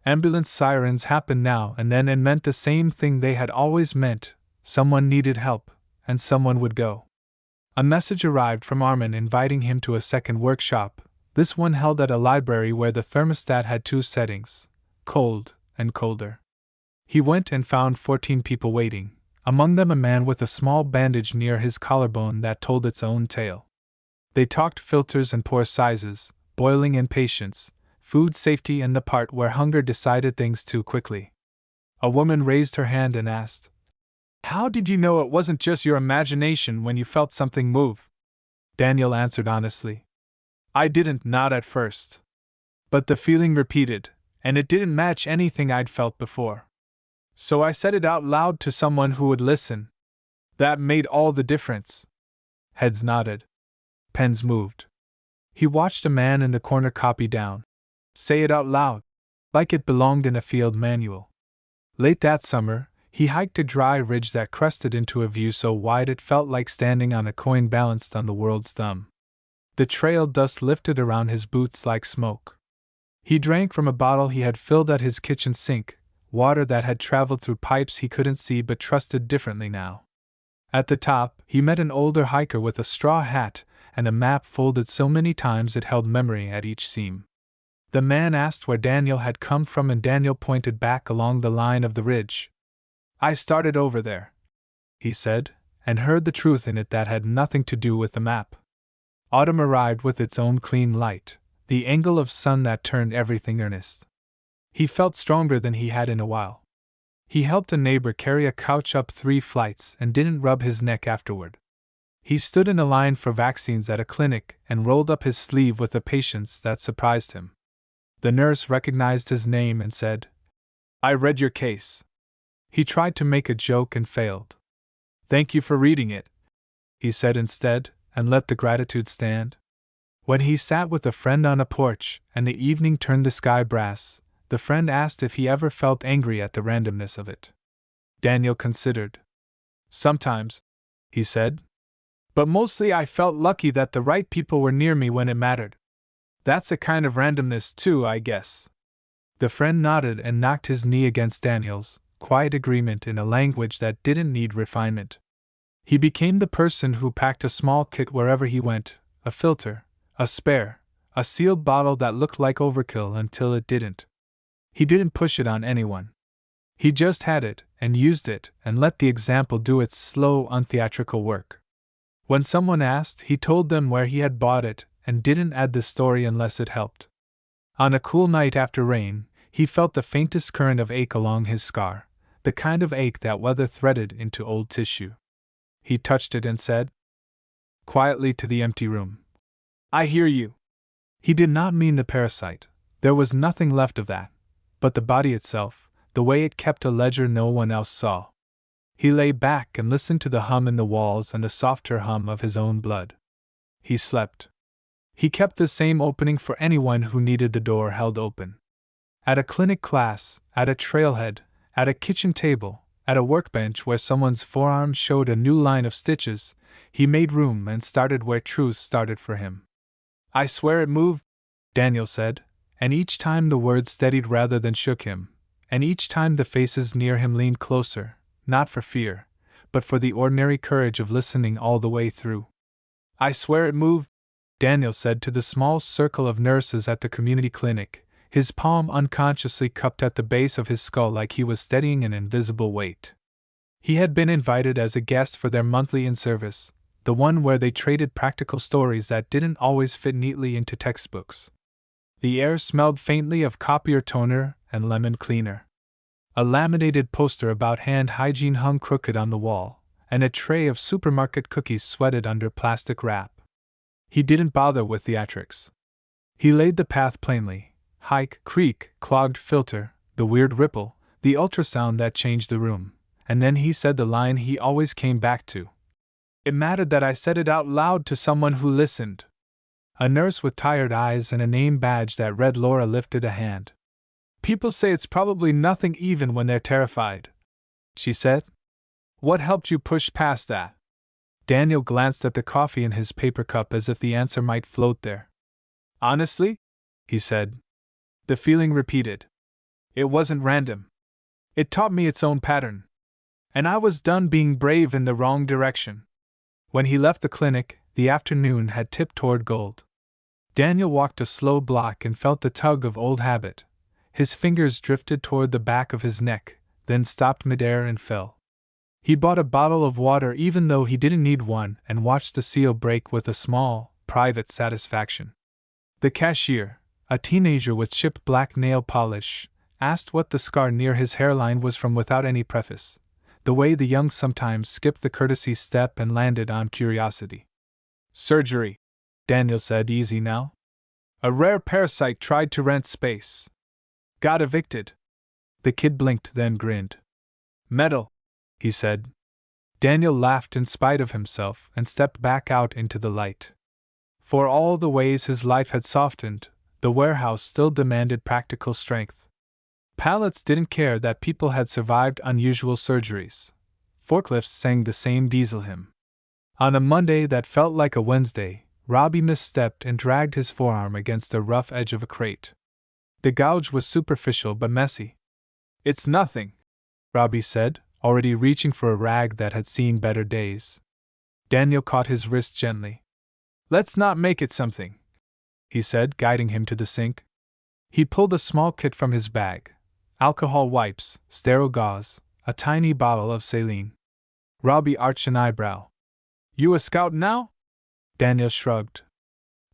Ambulance sirens happened now and then and meant the same thing they had always meant: someone needed help, and someone would go. A message arrived from Armin inviting him to a second workshop, this one held at a library where the thermostat had 2 settings, cold and colder. He went and found 14 people waiting, among them a man with a small bandage near his collarbone that told its own tale. They talked filters and pore sizes, boiling and patience, food safety and the part where hunger decided things too quickly. A woman raised her hand and asked, "How did you know it wasn't just your imagination when you felt something move?" Daniel answered honestly, "I didn't, not at first. But the feeling repeated, and it didn't match anything I'd felt before. So I said it out loud to someone who would listen. That made all the difference." Heads nodded. Pens moved. He watched a man in the corner copy down, "Say it out loud," like it belonged in a field manual. Late that summer, he hiked a dry ridge that crested into a view so wide it felt like standing on a coin balanced on the world's thumb. The trail dust lifted around his boots like smoke. He drank from a bottle he had filled at his kitchen sink, water that had traveled through pipes he couldn't see but trusted differently now. At the top, he met an older hiker with a straw hat and a map folded so many times it held memory at each seam. The man asked where Daniel had come from and Daniel pointed back along the line of the ridge. "I started over there," he said, and heard the truth in it that had nothing to do with the map. Autumn arrived with its own clean light, the angle of sun that turned everything earnest. He felt stronger than he had in a while. He helped a neighbor carry a couch up 3 flights and didn't rub his neck afterward. He stood in a line for vaccines at a clinic and rolled up his sleeve with a patience that surprised him. The nurse recognized his name and said, "I read your case." He tried to make a joke and failed. "Thank you for reading it," he said instead, and let the gratitude stand. When he sat with a friend on a porch and the evening turned the sky brass, the friend asked if he ever felt angry at the randomness of it. Daniel considered. "Sometimes," he said. "But mostly I felt lucky that the right people were near me when it mattered. That's a kind of randomness too, I guess." The friend nodded and knocked his knee against Daniel's, quiet agreement in a language that didn't need refinement. He became the person who packed a small kit wherever he went, a filter, a spare, a sealed bottle that looked like overkill until it didn't. He didn't push it on anyone. He just had it, and used it, and let the example do its slow, untheatrical work. When someone asked, he told them where he had bought it, and didn't add the story unless it helped. On a cool night after rain, he felt the faintest current of ache along his scar, the kind of ache that weather threaded into old tissue. He touched it and said, quietly to the empty room, "I hear you." He did not mean the parasite, there was nothing left of that, but the body itself, the way it kept a ledger no one else saw. He lay back and listened to the hum in the walls and the softer hum of his own blood. He slept. He kept the same opening for anyone who needed the door held open. At a clinic class, at a trailhead, At a kitchen table, at a workbench where someone's forearm showed a new line of stitches, he made room and started where truth started for him. "I swear it moved," Daniel said, and each time the words steadied rather than shook him, and each time the faces near him leaned closer, not for fear, but for the ordinary courage of listening all the way through. "I swear it moved," Daniel said to the small circle of nurses at the community clinic, his palm unconsciously cupped at the base of his skull like he was steadying an invisible weight. He had been invited as a guest for their monthly in-service, the one where they traded practical stories that didn't always fit neatly into textbooks. The air smelled faintly of copier toner and lemon cleaner. A laminated poster about hand hygiene hung crooked on the wall, and a tray of supermarket cookies sweated under plastic wrap. He didn't bother with theatrics. He laid the path plainly: hike, creak, clogged filter, the weird ripple, the ultrasound that changed the room, and then he said the line he always came back to. "It mattered that I said it out loud to someone who listened." A nurse with tired eyes and a name badge that read Laura lifted a hand. "People say it's probably nothing even when they're terrified," she said. "What helped you push past that?" Daniel glanced at the coffee in his paper cup as if the answer might float there. "Honestly," he said. The feeling repeated. "It wasn't random. It taught me its own pattern. And I was done being brave in the wrong direction." When he left the clinic, the afternoon had tipped toward gold. Daniel walked a slow block and felt the tug of old habit. His fingers drifted toward the back of his neck, then stopped midair and fell. He bought a bottle of water even though he didn't need one and watched the seal break with a small, private satisfaction. The cashier, a teenager with chipped black nail polish, asked what the scar near his hairline was from without any preface, the way the young sometimes skipped the courtesy step and landed on curiosity. "Surgery," Daniel said, easy now. "A rare parasite tried to rent space. Got evicted." The kid blinked, then grinned. "Metal," he said. Daniel laughed in spite of himself and stepped back out into the light. For all the ways his life had softened, the warehouse still demanded practical strength. Pallets didn't care that people had survived unusual surgeries. Forklifts sang the same diesel hymn. On a Monday that felt like a Wednesday, Robbie misstepped and dragged his forearm against the rough edge of a crate. The gouge was superficial but messy. "It's nothing," Robbie said, already reaching for a rag that had seen better days. Daniel caught his wrist gently. "Let's not make it something," he said, guiding him to the sink. He pulled a small kit from his bag: alcohol wipes, sterile gauze, a tiny bottle of saline. Robbie arched an eyebrow. "You a scout now?" Daniel shrugged.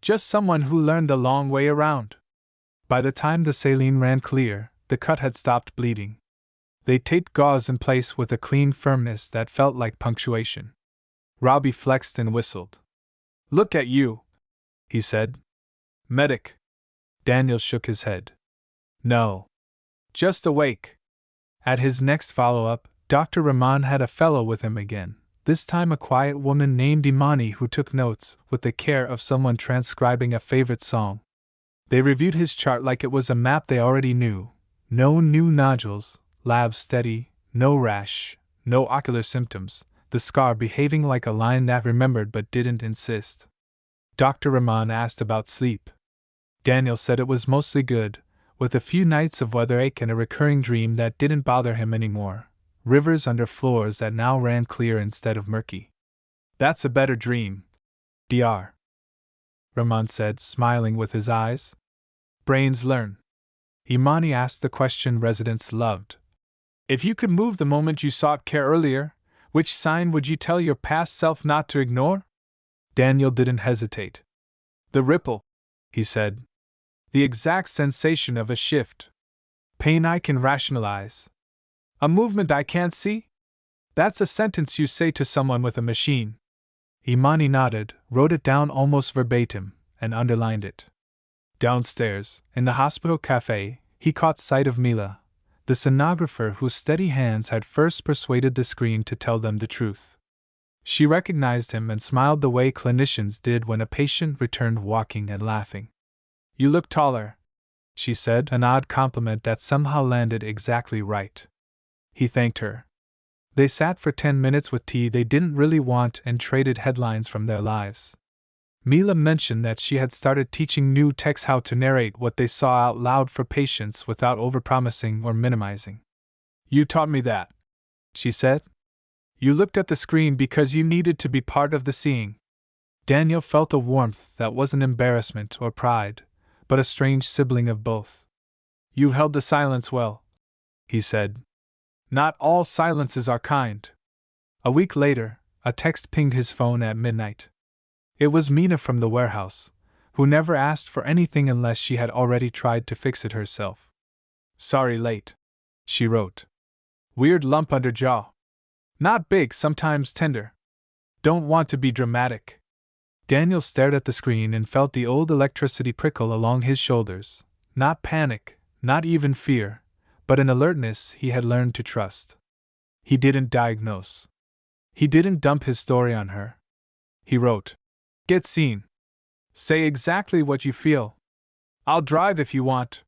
"Just someone who learned the long way around." By the time the saline ran clear, the cut had stopped bleeding. They taped gauze in place with a clean firmness that felt like punctuation. Robbie flexed and whistled. "Look at you," he said. "Medic." Daniel shook his head. "No. Just awake." At his next follow-up, Dr. Rahman had a fellow with him again, this time a quiet woman named Imani who took notes with the care of someone transcribing a favorite song. They reviewed his chart like it was a map they already knew. No new nodules, lab steady, no rash, no ocular symptoms, the scar behaving like a line that remembered but didn't insist. Dr. Rahman asked about sleep. Daniel said it was mostly good, with a few nights of weatherache and a recurring dream that didn't bother him anymore. Rivers under floors that now ran clear instead of murky. "That's a better dream, Dr. Rahman said, smiling with his eyes. "Brains learn." Imani asked the question residents loved. "If you could move the moment you sought care earlier, which sign would you tell your past self not to ignore?" Daniel didn't hesitate. "The ripple," he said. "The exact sensation of a shift. Pain I can rationalize. A movement I can't see? That's a sentence you say to someone with a machine." Imani nodded, wrote it down almost verbatim, and underlined it. Downstairs, in the hospital cafe, he caught sight of Mila, the sonographer whose steady hands had first persuaded the screen to tell them the truth. She recognized him and smiled the way clinicians did when a patient returned walking and laughing. "You look taller," she said, an odd compliment that somehow landed exactly right. He thanked her. They sat for 10 minutes with tea they didn't really want and traded headlines from their lives. Mila mentioned that she had started teaching new techs how to narrate what they saw out loud for patients without overpromising or minimizing. "You taught me that," she said. "You looked at the screen because you needed to be part of the seeing." Daniel felt a warmth that wasn't embarrassment or pride, but a strange sibling of both. "You held the silence well," he said. "Not all silences are kind." A week later, a text pinged his phone at midnight. It was Mina from the warehouse, who never asked for anything unless she had already tried to fix it herself. "Sorry late," she wrote. "Weird lump under jaw. Not big, sometimes tender. Don't want to be dramatic." Daniel stared at the screen and felt the old electricity prickle along his shoulders. Not panic, not even fear, but an alertness he had learned to trust. He didn't diagnose. He didn't dump his story on her. He wrote, "Get seen. Say exactly what you feel. I'll drive if you want."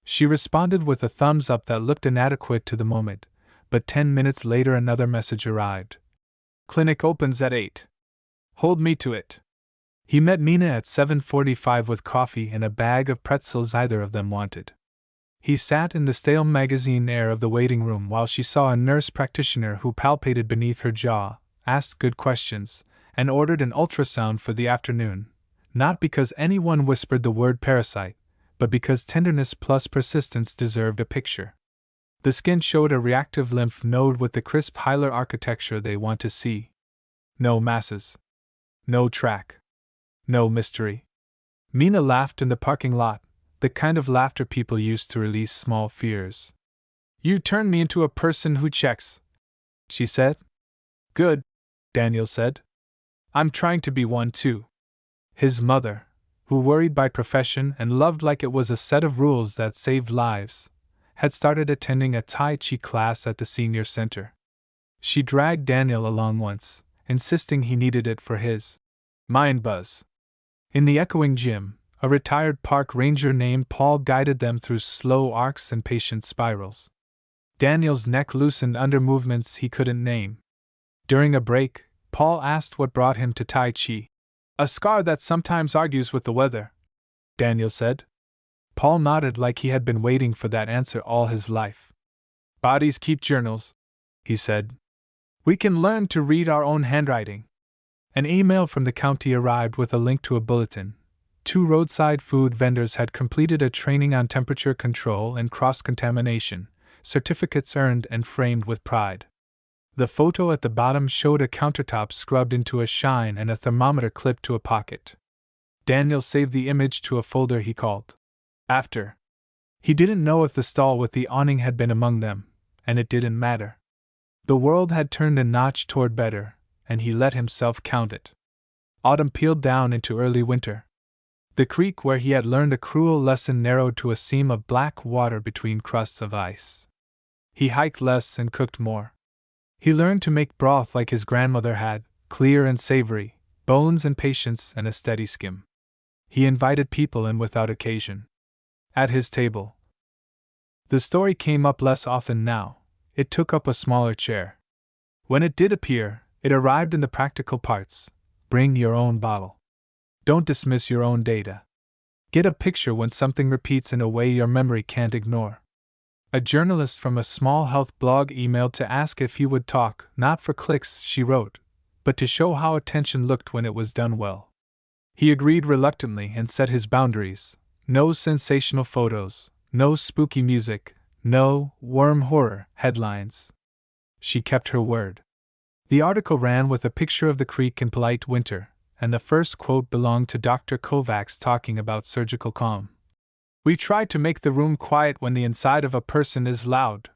She responded with a thumbs up that looked inadequate to the moment, but 10 minutes later another message arrived. "Clinic opens at 8. Hold me to it." He met Mina at 7:45 with coffee and a bag of pretzels either of them wanted. He sat in the stale magazine air of the waiting room while she saw a nurse practitioner who palpated beneath her jaw, asked good questions, and ordered an ultrasound for the afternoon, not because anyone whispered the word parasite, but because tenderness plus persistence deserved a picture. The skin showed a reactive lymph node with the crisp hilar architecture they want to see. No masses. No track. No mystery. Mina laughed in the parking lot, the kind of laughter people use to release small fears. "You turned me into a person who checks," she said. "Good," Daniel said. "I'm trying to be one too." His mother, who worried by profession and loved like it was a set of rules that saved lives, had started attending a Tai Chi class at the senior center. She dragged Daniel along once, insisting he needed it for his mind buzz. In the echoing gym, a retired park ranger named Paul guided them through slow arcs and patient spirals. Daniel's neck loosened under movements he couldn't name. During a break, Paul asked what brought him to Tai Chi. "A scar that sometimes argues with the weather," Daniel said. Paul nodded like he had been waiting for that answer all his life. "Bodies keep journals," he said. "We can learn to read our own handwriting." An email from the county arrived with a link to a bulletin. 2 roadside food vendors had completed a training on temperature control and cross-contamination, certificates earned and framed with pride. The photo at the bottom showed a countertop scrubbed into a shine and a thermometer clipped to a pocket. Daniel saved the image to a folder he called After. He didn't know if the stall with the awning had been among them, and it didn't matter. The world had turned a notch toward better, and he let himself count it. Autumn peeled down into early winter. The creek where he had learned a cruel lesson narrowed to a seam of black water between crusts of ice. He hiked less and cooked more. He learned to make broth like his grandmother had, clear and savory, bones and patience and a steady skim. He invited people in without occasion. At his table. The story came up less often now. It took up a smaller chair. When it did appear, it arrived in the practical parts. Bring your own bottle. Don't dismiss your own data. Get a picture when something repeats in a way your memory can't ignore. A journalist from a small health blog emailed to ask if he would talk, not for clicks, she wrote, but to show how attention looked when it was done well. He agreed reluctantly and set his boundaries. No sensational photos, no spooky music, no worm horror headlines. She kept her word. The article ran with a picture of the creek in polite winter, and the first quote belonged to Dr. Kovacs talking about surgical calm. "We try to make the room quiet when the inside of a person is loud."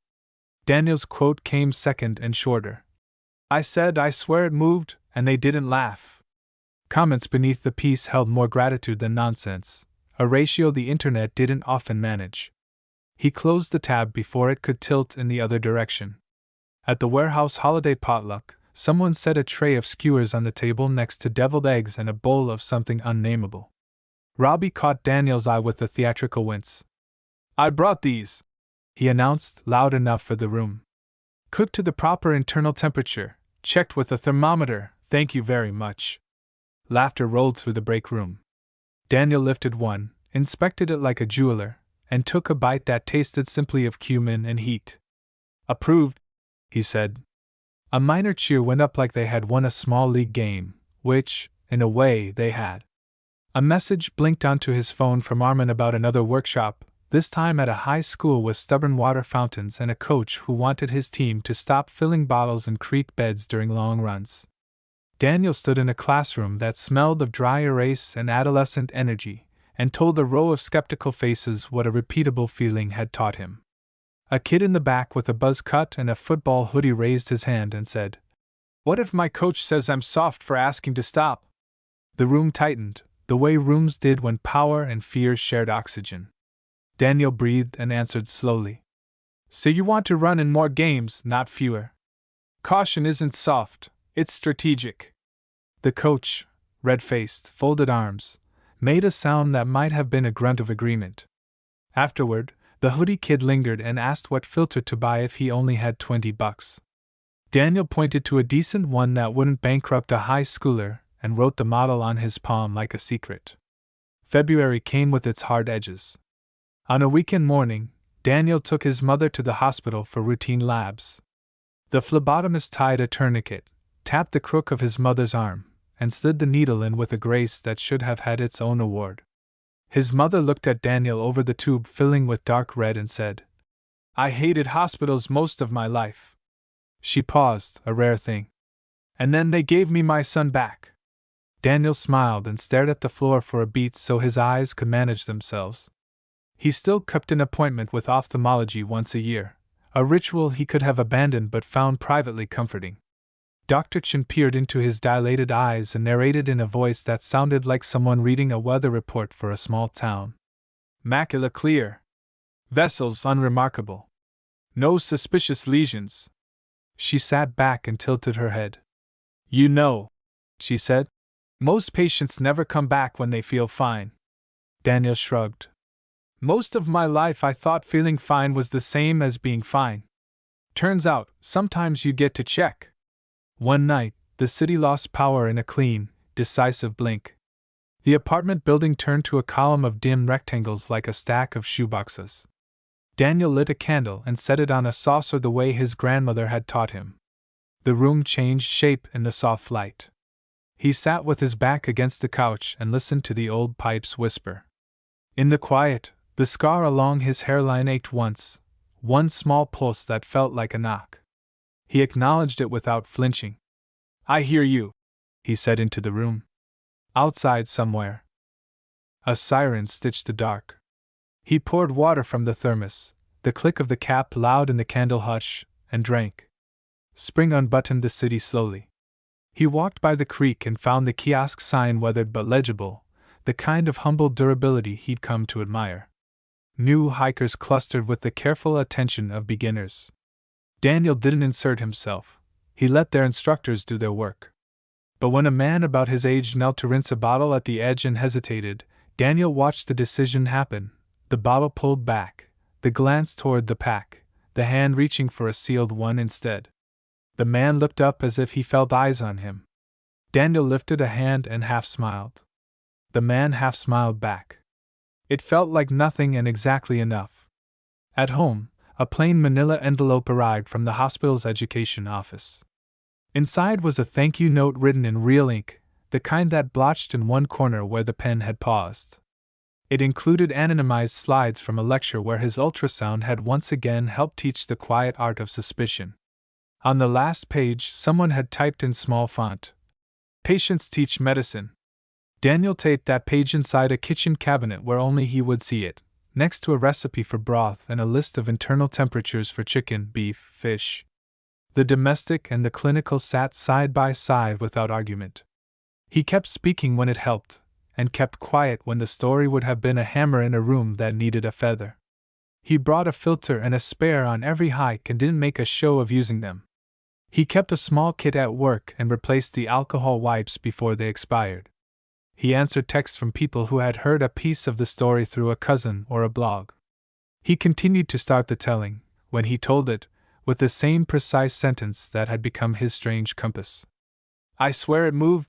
Daniel's quote came second and shorter. "I said I swear it moved, and they didn't laugh." Comments beneath the piece held more gratitude than nonsense, a ratio the internet didn't often manage. He closed the tab before it could tilt in the other direction. At the warehouse holiday potluck, someone set a tray of skewers on the table next to deviled eggs and a bowl of something unnameable. Robbie caught Daniel's eye with a theatrical wince. "I brought these," he announced, loud enough for the room. Cooked to the proper internal temperature, checked with a thermometer, thank you very much. Laughter rolled through the break room. Daniel lifted one, inspected it like a jeweler, and took a bite that tasted simply of cumin and heat. Approved, he said. A minor cheer went up like they had won a small league game, which, in a way, they had. A message blinked onto his phone from Armin about another workshop, this time at a high school with stubborn water fountains and a coach who wanted his team to stop filling bottles in creek beds during long runs. Daniel stood in a classroom that smelled of dry erase and adolescent energy, and told a row of skeptical faces what a repeatable feeling had taught him. A kid in the back with a buzz cut and a football hoodie raised his hand and said, "What if my coach says I'm soft for asking to stop?" The room tightened, the way rooms did when power and fear shared oxygen. Daniel breathed and answered slowly. "So you want to run in more games, not fewer. Caution isn't soft, it's strategic." The coach, red-faced, folded arms, made a sound that might have been a grunt of agreement. Afterward, the hoodie kid lingered and asked what filter to buy if he only had $20. Daniel pointed to a decent one that wouldn't bankrupt a high schooler and wrote the model on his palm like a secret. February came with its hard edges. On a weekend morning, Daniel took his mother to the hospital for routine labs. The phlebotomist tied a tourniquet, tapped the crook of his mother's arm, and slid the needle in with a grace that should have had its own award. His mother looked at Daniel over the tube filling with dark red and said, "I hated hospitals most of my life." She paused, a rare thing. "And then they gave me my son back." Daniel smiled and stared at the floor for a beat so his eyes could manage themselves. He still kept an appointment with ophthalmology once a year, a ritual he could have abandoned but found privately comforting. Dr. Chen peered into his dilated eyes and narrated in a voice that sounded like someone reading a weather report for a small town. "Macula clear. Vessels unremarkable. No suspicious lesions." She sat back and tilted her head. "You know," she said, "most patients never come back when they feel fine." Daniel shrugged. "Most of my life I thought feeling fine was the same as being fine. Turns out, sometimes you get to check." One night, the city lost power in a clean, decisive blink. The apartment building turned to a column of dim rectangles like a stack of shoeboxes. Daniel lit a candle and set it on a saucer the way his grandmother had taught him. The room changed shape in the soft light. He sat with his back against the couch and listened to the old pipes whisper. In the quiet, the scar along his hairline ached once, one small pulse that felt like a knock. He acknowledged it without flinching. "I hear you," he said into the room. Outside somewhere. A siren stitched the dark. He poured water from the thermos, the click of the cap loud in the candle hush, and drank. Spring unbuttoned the city slowly. He walked by the creek and found the kiosk sign weathered but legible, the kind of humble durability he'd come to admire. New hikers clustered with the careful attention of beginners. Daniel didn't insert himself, he let their instructors do their work. But when a man about his age knelt to rinse a bottle at the edge and hesitated, Daniel watched the decision happen, the bottle pulled back, the glance toward the pack, the hand reaching for a sealed one instead. The man looked up as if he felt eyes on him. Daniel lifted a hand and half smiled. The man half smiled back. It felt like nothing and exactly enough. At home, a plain manila envelope arrived from the hospital's education office. Inside was a thank you note written in real ink, the kind that blotched in one corner where the pen had paused. It included anonymized slides from a lecture where his ultrasound had once again helped teach the quiet art of suspicion. On the last page, someone had typed in small font, "Patients teach medicine." Daniel taped that page inside a kitchen cabinet where only he would see it, next to a recipe for broth and a list of internal temperatures for chicken, beef, fish. The domestic and the clinical sat side by side without argument. He kept speaking when it helped, and kept quiet when the story would have been a hammer in a room that needed a feather. He brought a filter and a spare on every hike and didn't make a show of using them. He kept a small kit at work and replaced the alcohol wipes before they expired. He answered texts from people who had heard a piece of the story through a cousin or a blog. He continued to start the telling, when he told it, with the same precise sentence that had become his strange compass. "I swear it moved,"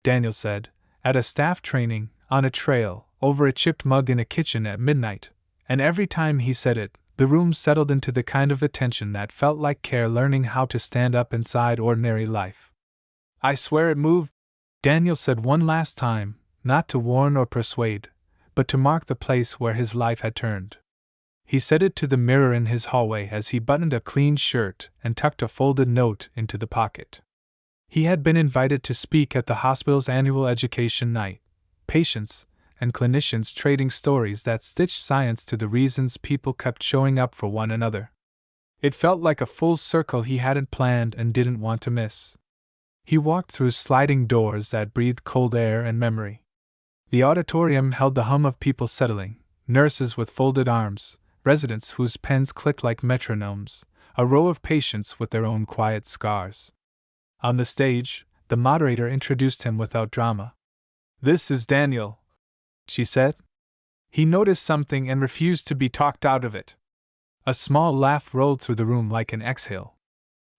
Daniel said, "at a staff training, on a trail, over a chipped mug in a kitchen at midnight," and every time he said it, the room settled into the kind of attention that felt like care learning how to stand up inside ordinary life. "I swear it moved," Daniel said one last time, not to warn or persuade, but to mark the place where his life had turned. He said it to the mirror in his hallway as he buttoned a clean shirt and tucked a folded note into the pocket. He had been invited to speak at the hospital's annual education night, patients and clinicians trading stories that stitched science to the reasons people kept showing up for one another. It felt like a full circle he hadn't planned and didn't want to miss. He walked through sliding doors that breathed cold air and memory. The auditorium held the hum of people settling, nurses with folded arms, residents whose pens clicked like metronomes, a row of patients with their own quiet scars. On the stage, the moderator introduced him without drama. "This is Daniel," she said. He noticed something and refused to be talked out of it. A small laugh rolled through the room like an exhale.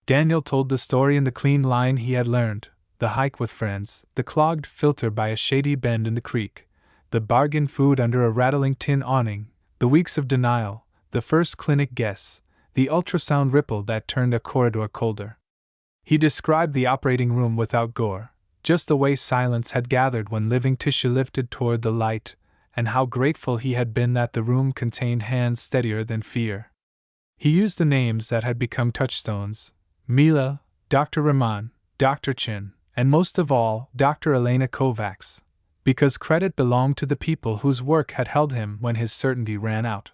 Daniel told the story in the clean line he had learned: the hike with friends, the clogged filter by a shady bend in the creek, the bargain food under a rattling tin awning, the weeks of denial, the first clinic guess, the ultrasound ripple that turned a corridor colder. He described the operating room without gore, just the way silence had gathered when living tissue lifted toward the light, and how grateful he had been that the room contained hands steadier than fear. He used the names that had become touchstones: Mila, Dr. Rahman, Dr. Chin, and most of all, Dr. Elena Kovacs, because credit belonged to the people whose work had held him when his certainty ran out.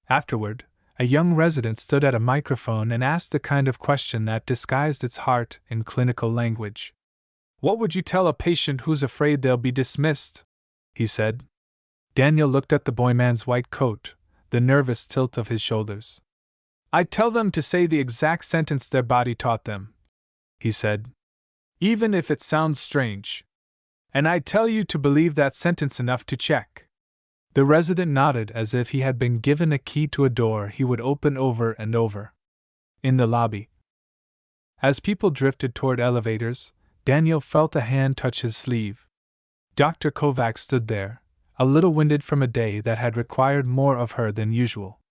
Afterward, a young resident stood at a microphone and asked the kind of question that disguised its heart in clinical language. "What would you tell a patient who's afraid they'll be dismissed?" he said. Daniel looked at the boyman's white coat, the nervous tilt of his shoulders. "I'd tell them to say the exact sentence their body taught them," he said, "even if it sounds strange. And I'd tell you to believe that sentence enough to check." The resident nodded as if he had been given a key to a door he would open over and over. In the lobby, as people drifted toward elevators, Daniel felt a hand touch his sleeve. Dr. Kovacs stood there, a little winded from a day that had required more of her than usual.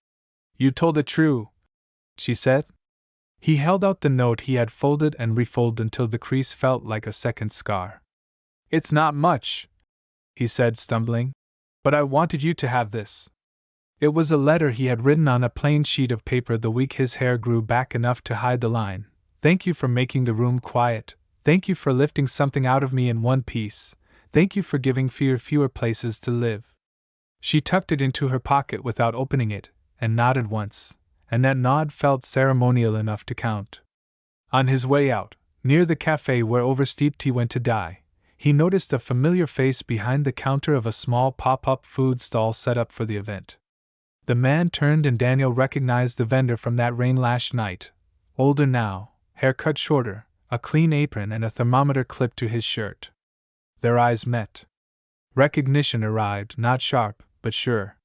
"You told it true," she said. He held out the note he had folded and refolded until the crease felt like a second scar. "It's not much," he said, stumbling, "but I wanted you to have this." It was a letter he had written on a plain sheet of paper the week his hair grew back enough to hide the line. "Thank you for making the room quiet. Thank you for lifting something out of me in one piece. Thank you for giving fear fewer places to live." She tucked it into her pocket without opening it, and nodded once, and that nod felt ceremonial enough to count. On his way out, near the cafe where oversteeped he went to die, he noticed a familiar face behind the counter of a small pop-up food stall set up for the event. The man turned and Daniel recognized the vendor from that rain-lashed night, older now, hair cut shorter, a clean apron and a thermometer clipped to his shirt. Their eyes met. Recognition arrived, not sharp, but sure.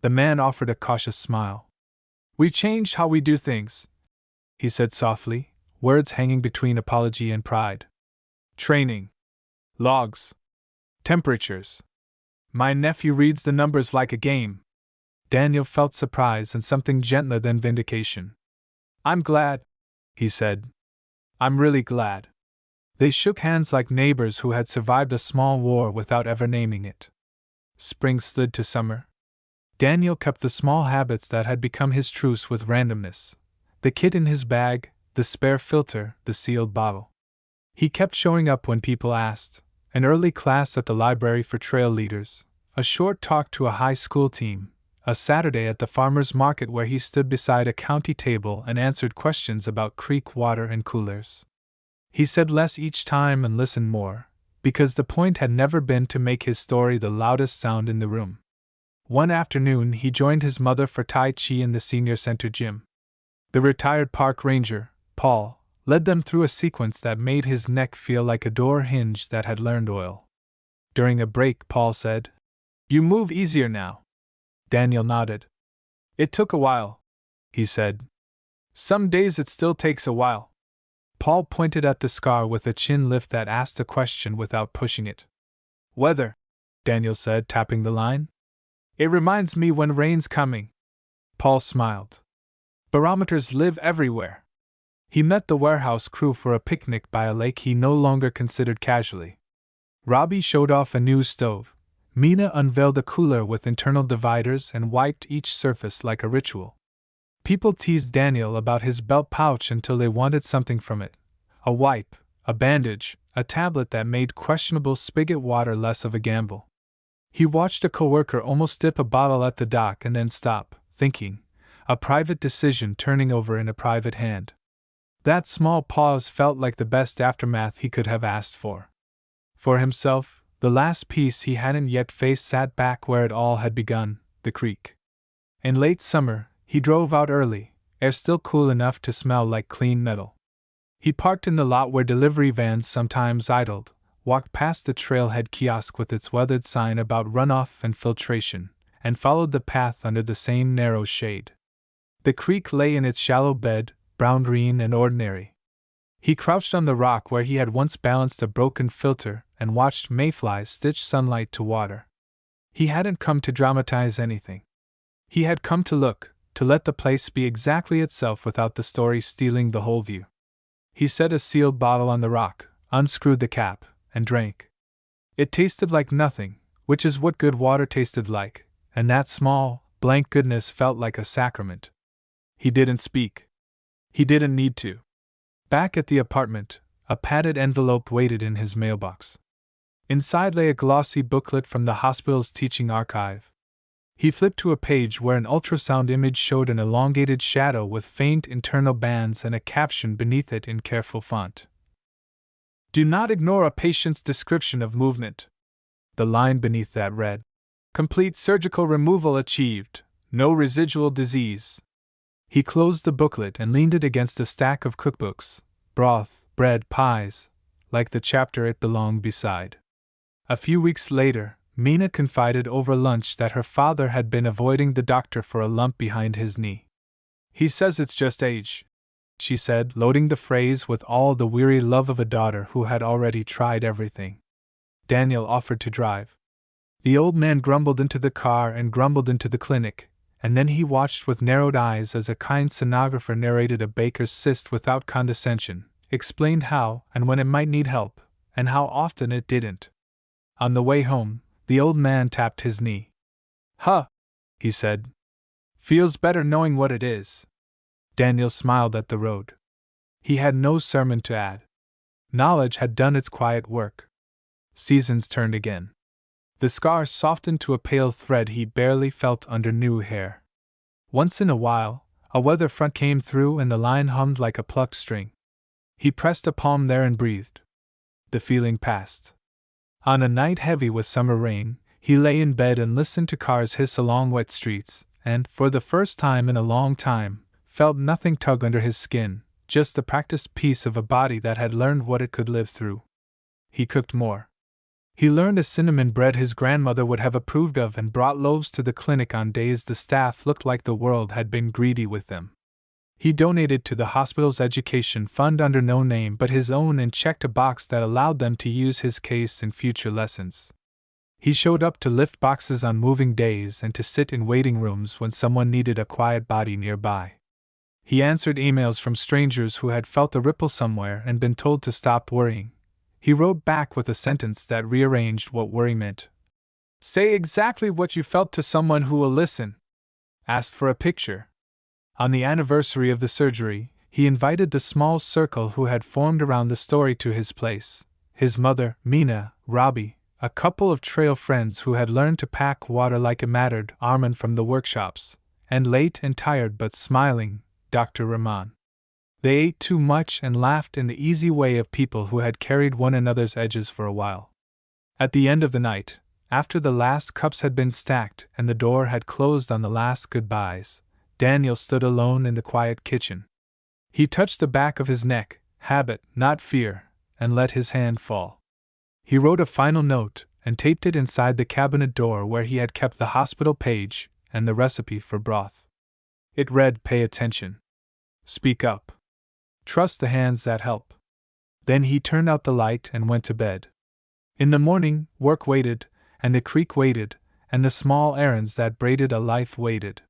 The man offered a cautious smile. "We changed how we do things," he said softly, words hanging between apology and pride. "Training. Logs. Temperatures. My nephew reads the numbers like a game." Daniel felt surprise and something gentler than vindication. "I'm glad," he said. "I'm really glad." They shook hands like neighbors who had survived a small war without ever naming it. Spring slid to summer. Daniel kept the small habits that had become his truce with randomness: the kit in his bag, the spare filter, the sealed bottle. He kept showing up when people asked: an early class at the library for trail leaders, a short talk to a high school team, a Saturday at the farmer's market where he stood beside a county table and answered questions about creek water and coolers. He said less each time and listened more, because the point had never been to make his story the loudest sound in the room. One afternoon he joined his mother for Tai Chi in the senior center gym. The retired park ranger, Paul, led them through a sequence that made his neck feel like a door hinge that had learned oil. During a break, Paul said, "You move easier now." Daniel nodded. "It took a while," he said. Some days it still takes a while. Paul pointed at the scar with a chin lift that asked a question without pushing it. Weather, Daniel said, tapping the line. It reminds me when rain's coming. Paul smiled. Barometers live everywhere. He met the warehouse crew for a picnic by a lake he no longer considered casually. Robbie showed off a new stove. Mina unveiled a cooler with internal dividers and wiped each surface like a ritual. People teased Daniel about his belt pouch until they wanted something from it. A wipe, a bandage, a tablet that made questionable spigot water less of a gamble. He watched a coworker almost dip a bottle at the dock and then stop, thinking, a private decision turning over in a private hand. That small pause felt like the best aftermath he could have asked for. For himself, the last piece he hadn't yet faced sat back where it all had begun, the creek. In late summer, he drove out early, air still cool enough to smell like clean metal. He parked in the lot where delivery vans sometimes idled, walked past the trailhead kiosk with its weathered sign about runoff and filtration, and followed the path under the same narrow shade. The creek lay in its shallow bed, brown-green and ordinary. He crouched on the rock where he had once balanced a broken filter and watched mayflies stitch sunlight to water. He hadn't come to dramatize anything. He had come to look, to let the place be exactly itself without the story stealing the whole view. He set a sealed bottle on the rock, unscrewed the cap, and drank. It tasted like nothing, which is what good water tasted like, and that small, blank goodness felt like a sacrament. He didn't speak. He didn't need to. Back at the apartment, a padded envelope waited in his mailbox. Inside lay a glossy booklet from the hospital's teaching archive. He flipped to a page where an ultrasound image showed an elongated shadow with faint internal bands and a caption beneath it in careful font. Do not ignore a patient's description of movement. The line beneath that read, Complete surgical removal achieved, no residual disease. He closed the booklet and leaned it against a stack of cookbooks, broth, bread, pies, like the chapter it belonged beside. A few weeks later, Mina confided over lunch that her father had been avoiding the doctor for a lump behind his knee. He says it's just age, she said, loading the phrase with all the weary love of a daughter who had already tried everything. Daniel offered to drive. The old man grumbled into the car and grumbled into the clinic, and then he watched with narrowed eyes as a kind sonographer narrated a baker's cyst without condescension, explained how and when it might need help, and how often it didn't. On the way home, the old man tapped his knee. Huh, he said. Feels better knowing what it is. Daniel smiled at the road. He had no sermon to add. Knowledge had done its quiet work. Seasons turned again. The scar softened to a pale thread he barely felt under new hair. Once in a while, a weather front came through and the line hummed like a plucked string. He pressed a palm there and breathed. The feeling passed. On a night heavy with summer rain, he lay in bed and listened to cars hiss along wet streets, and, for the first time in a long time, felt nothing tug under his skin, just the practiced peace of a body that had learned what it could live through. He cooked more. He learned a cinnamon bread his grandmother would have approved of and brought loaves to the clinic on days the staff looked like the world had been greedy with them. He donated to the hospital's education fund under no name but his own and checked a box that allowed them to use his case in future lessons. He showed up to lift boxes on moving days and to sit in waiting rooms when someone needed a quiet body nearby. He answered emails from strangers who had felt a ripple somewhere and been told to stop worrying. He wrote back with a sentence that rearranged what worry meant. Say exactly what you felt to someone who will listen. Asked for a picture. On the anniversary of the surgery, he invited the small circle who had formed around the story to his place. His mother, Mina, Robbie, a couple of trail friends who had learned to pack water like it mattered, Armin from the workshops, and late and tired but smiling, Dr. Rahman. They ate too much and laughed in the easy way of people who had carried one another's edges for a while. At the end of the night, after the last cups had been stacked and the door had closed on the last goodbyes, Daniel stood alone in the quiet kitchen. He touched the back of his neck, habit, not fear, and let his hand fall. He wrote a final note and taped it inside the cabinet door where he had kept the hospital page and the recipe for broth. It read, Pay attention. Speak up. Trust the hands that help. Then he turned out the light and went to bed. In the morning, work waited, and the creek waited, and the small errands that braided a life waited.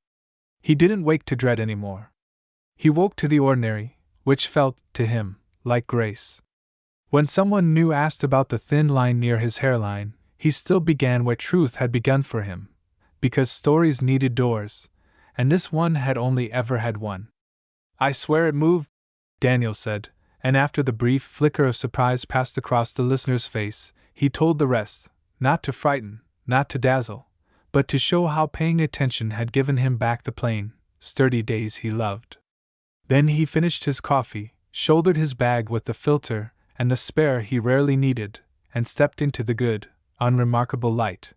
He didn't wake to dread anymore. He woke to the ordinary, which felt, to him, like grace. When someone new asked about the thin line near his hairline, he still began where truth had begun for him, because stories needed doors, and this one had only ever had one. I swear it moved, Daniel said, and after the brief flicker of surprise passed across the listener's face, he told the rest, not to frighten, not to dazzle, but to show how paying attention had given him back the plain, sturdy days he loved. Then he finished his coffee, shouldered his bag with the filter and the spare he rarely needed, and stepped into the good, unremarkable light.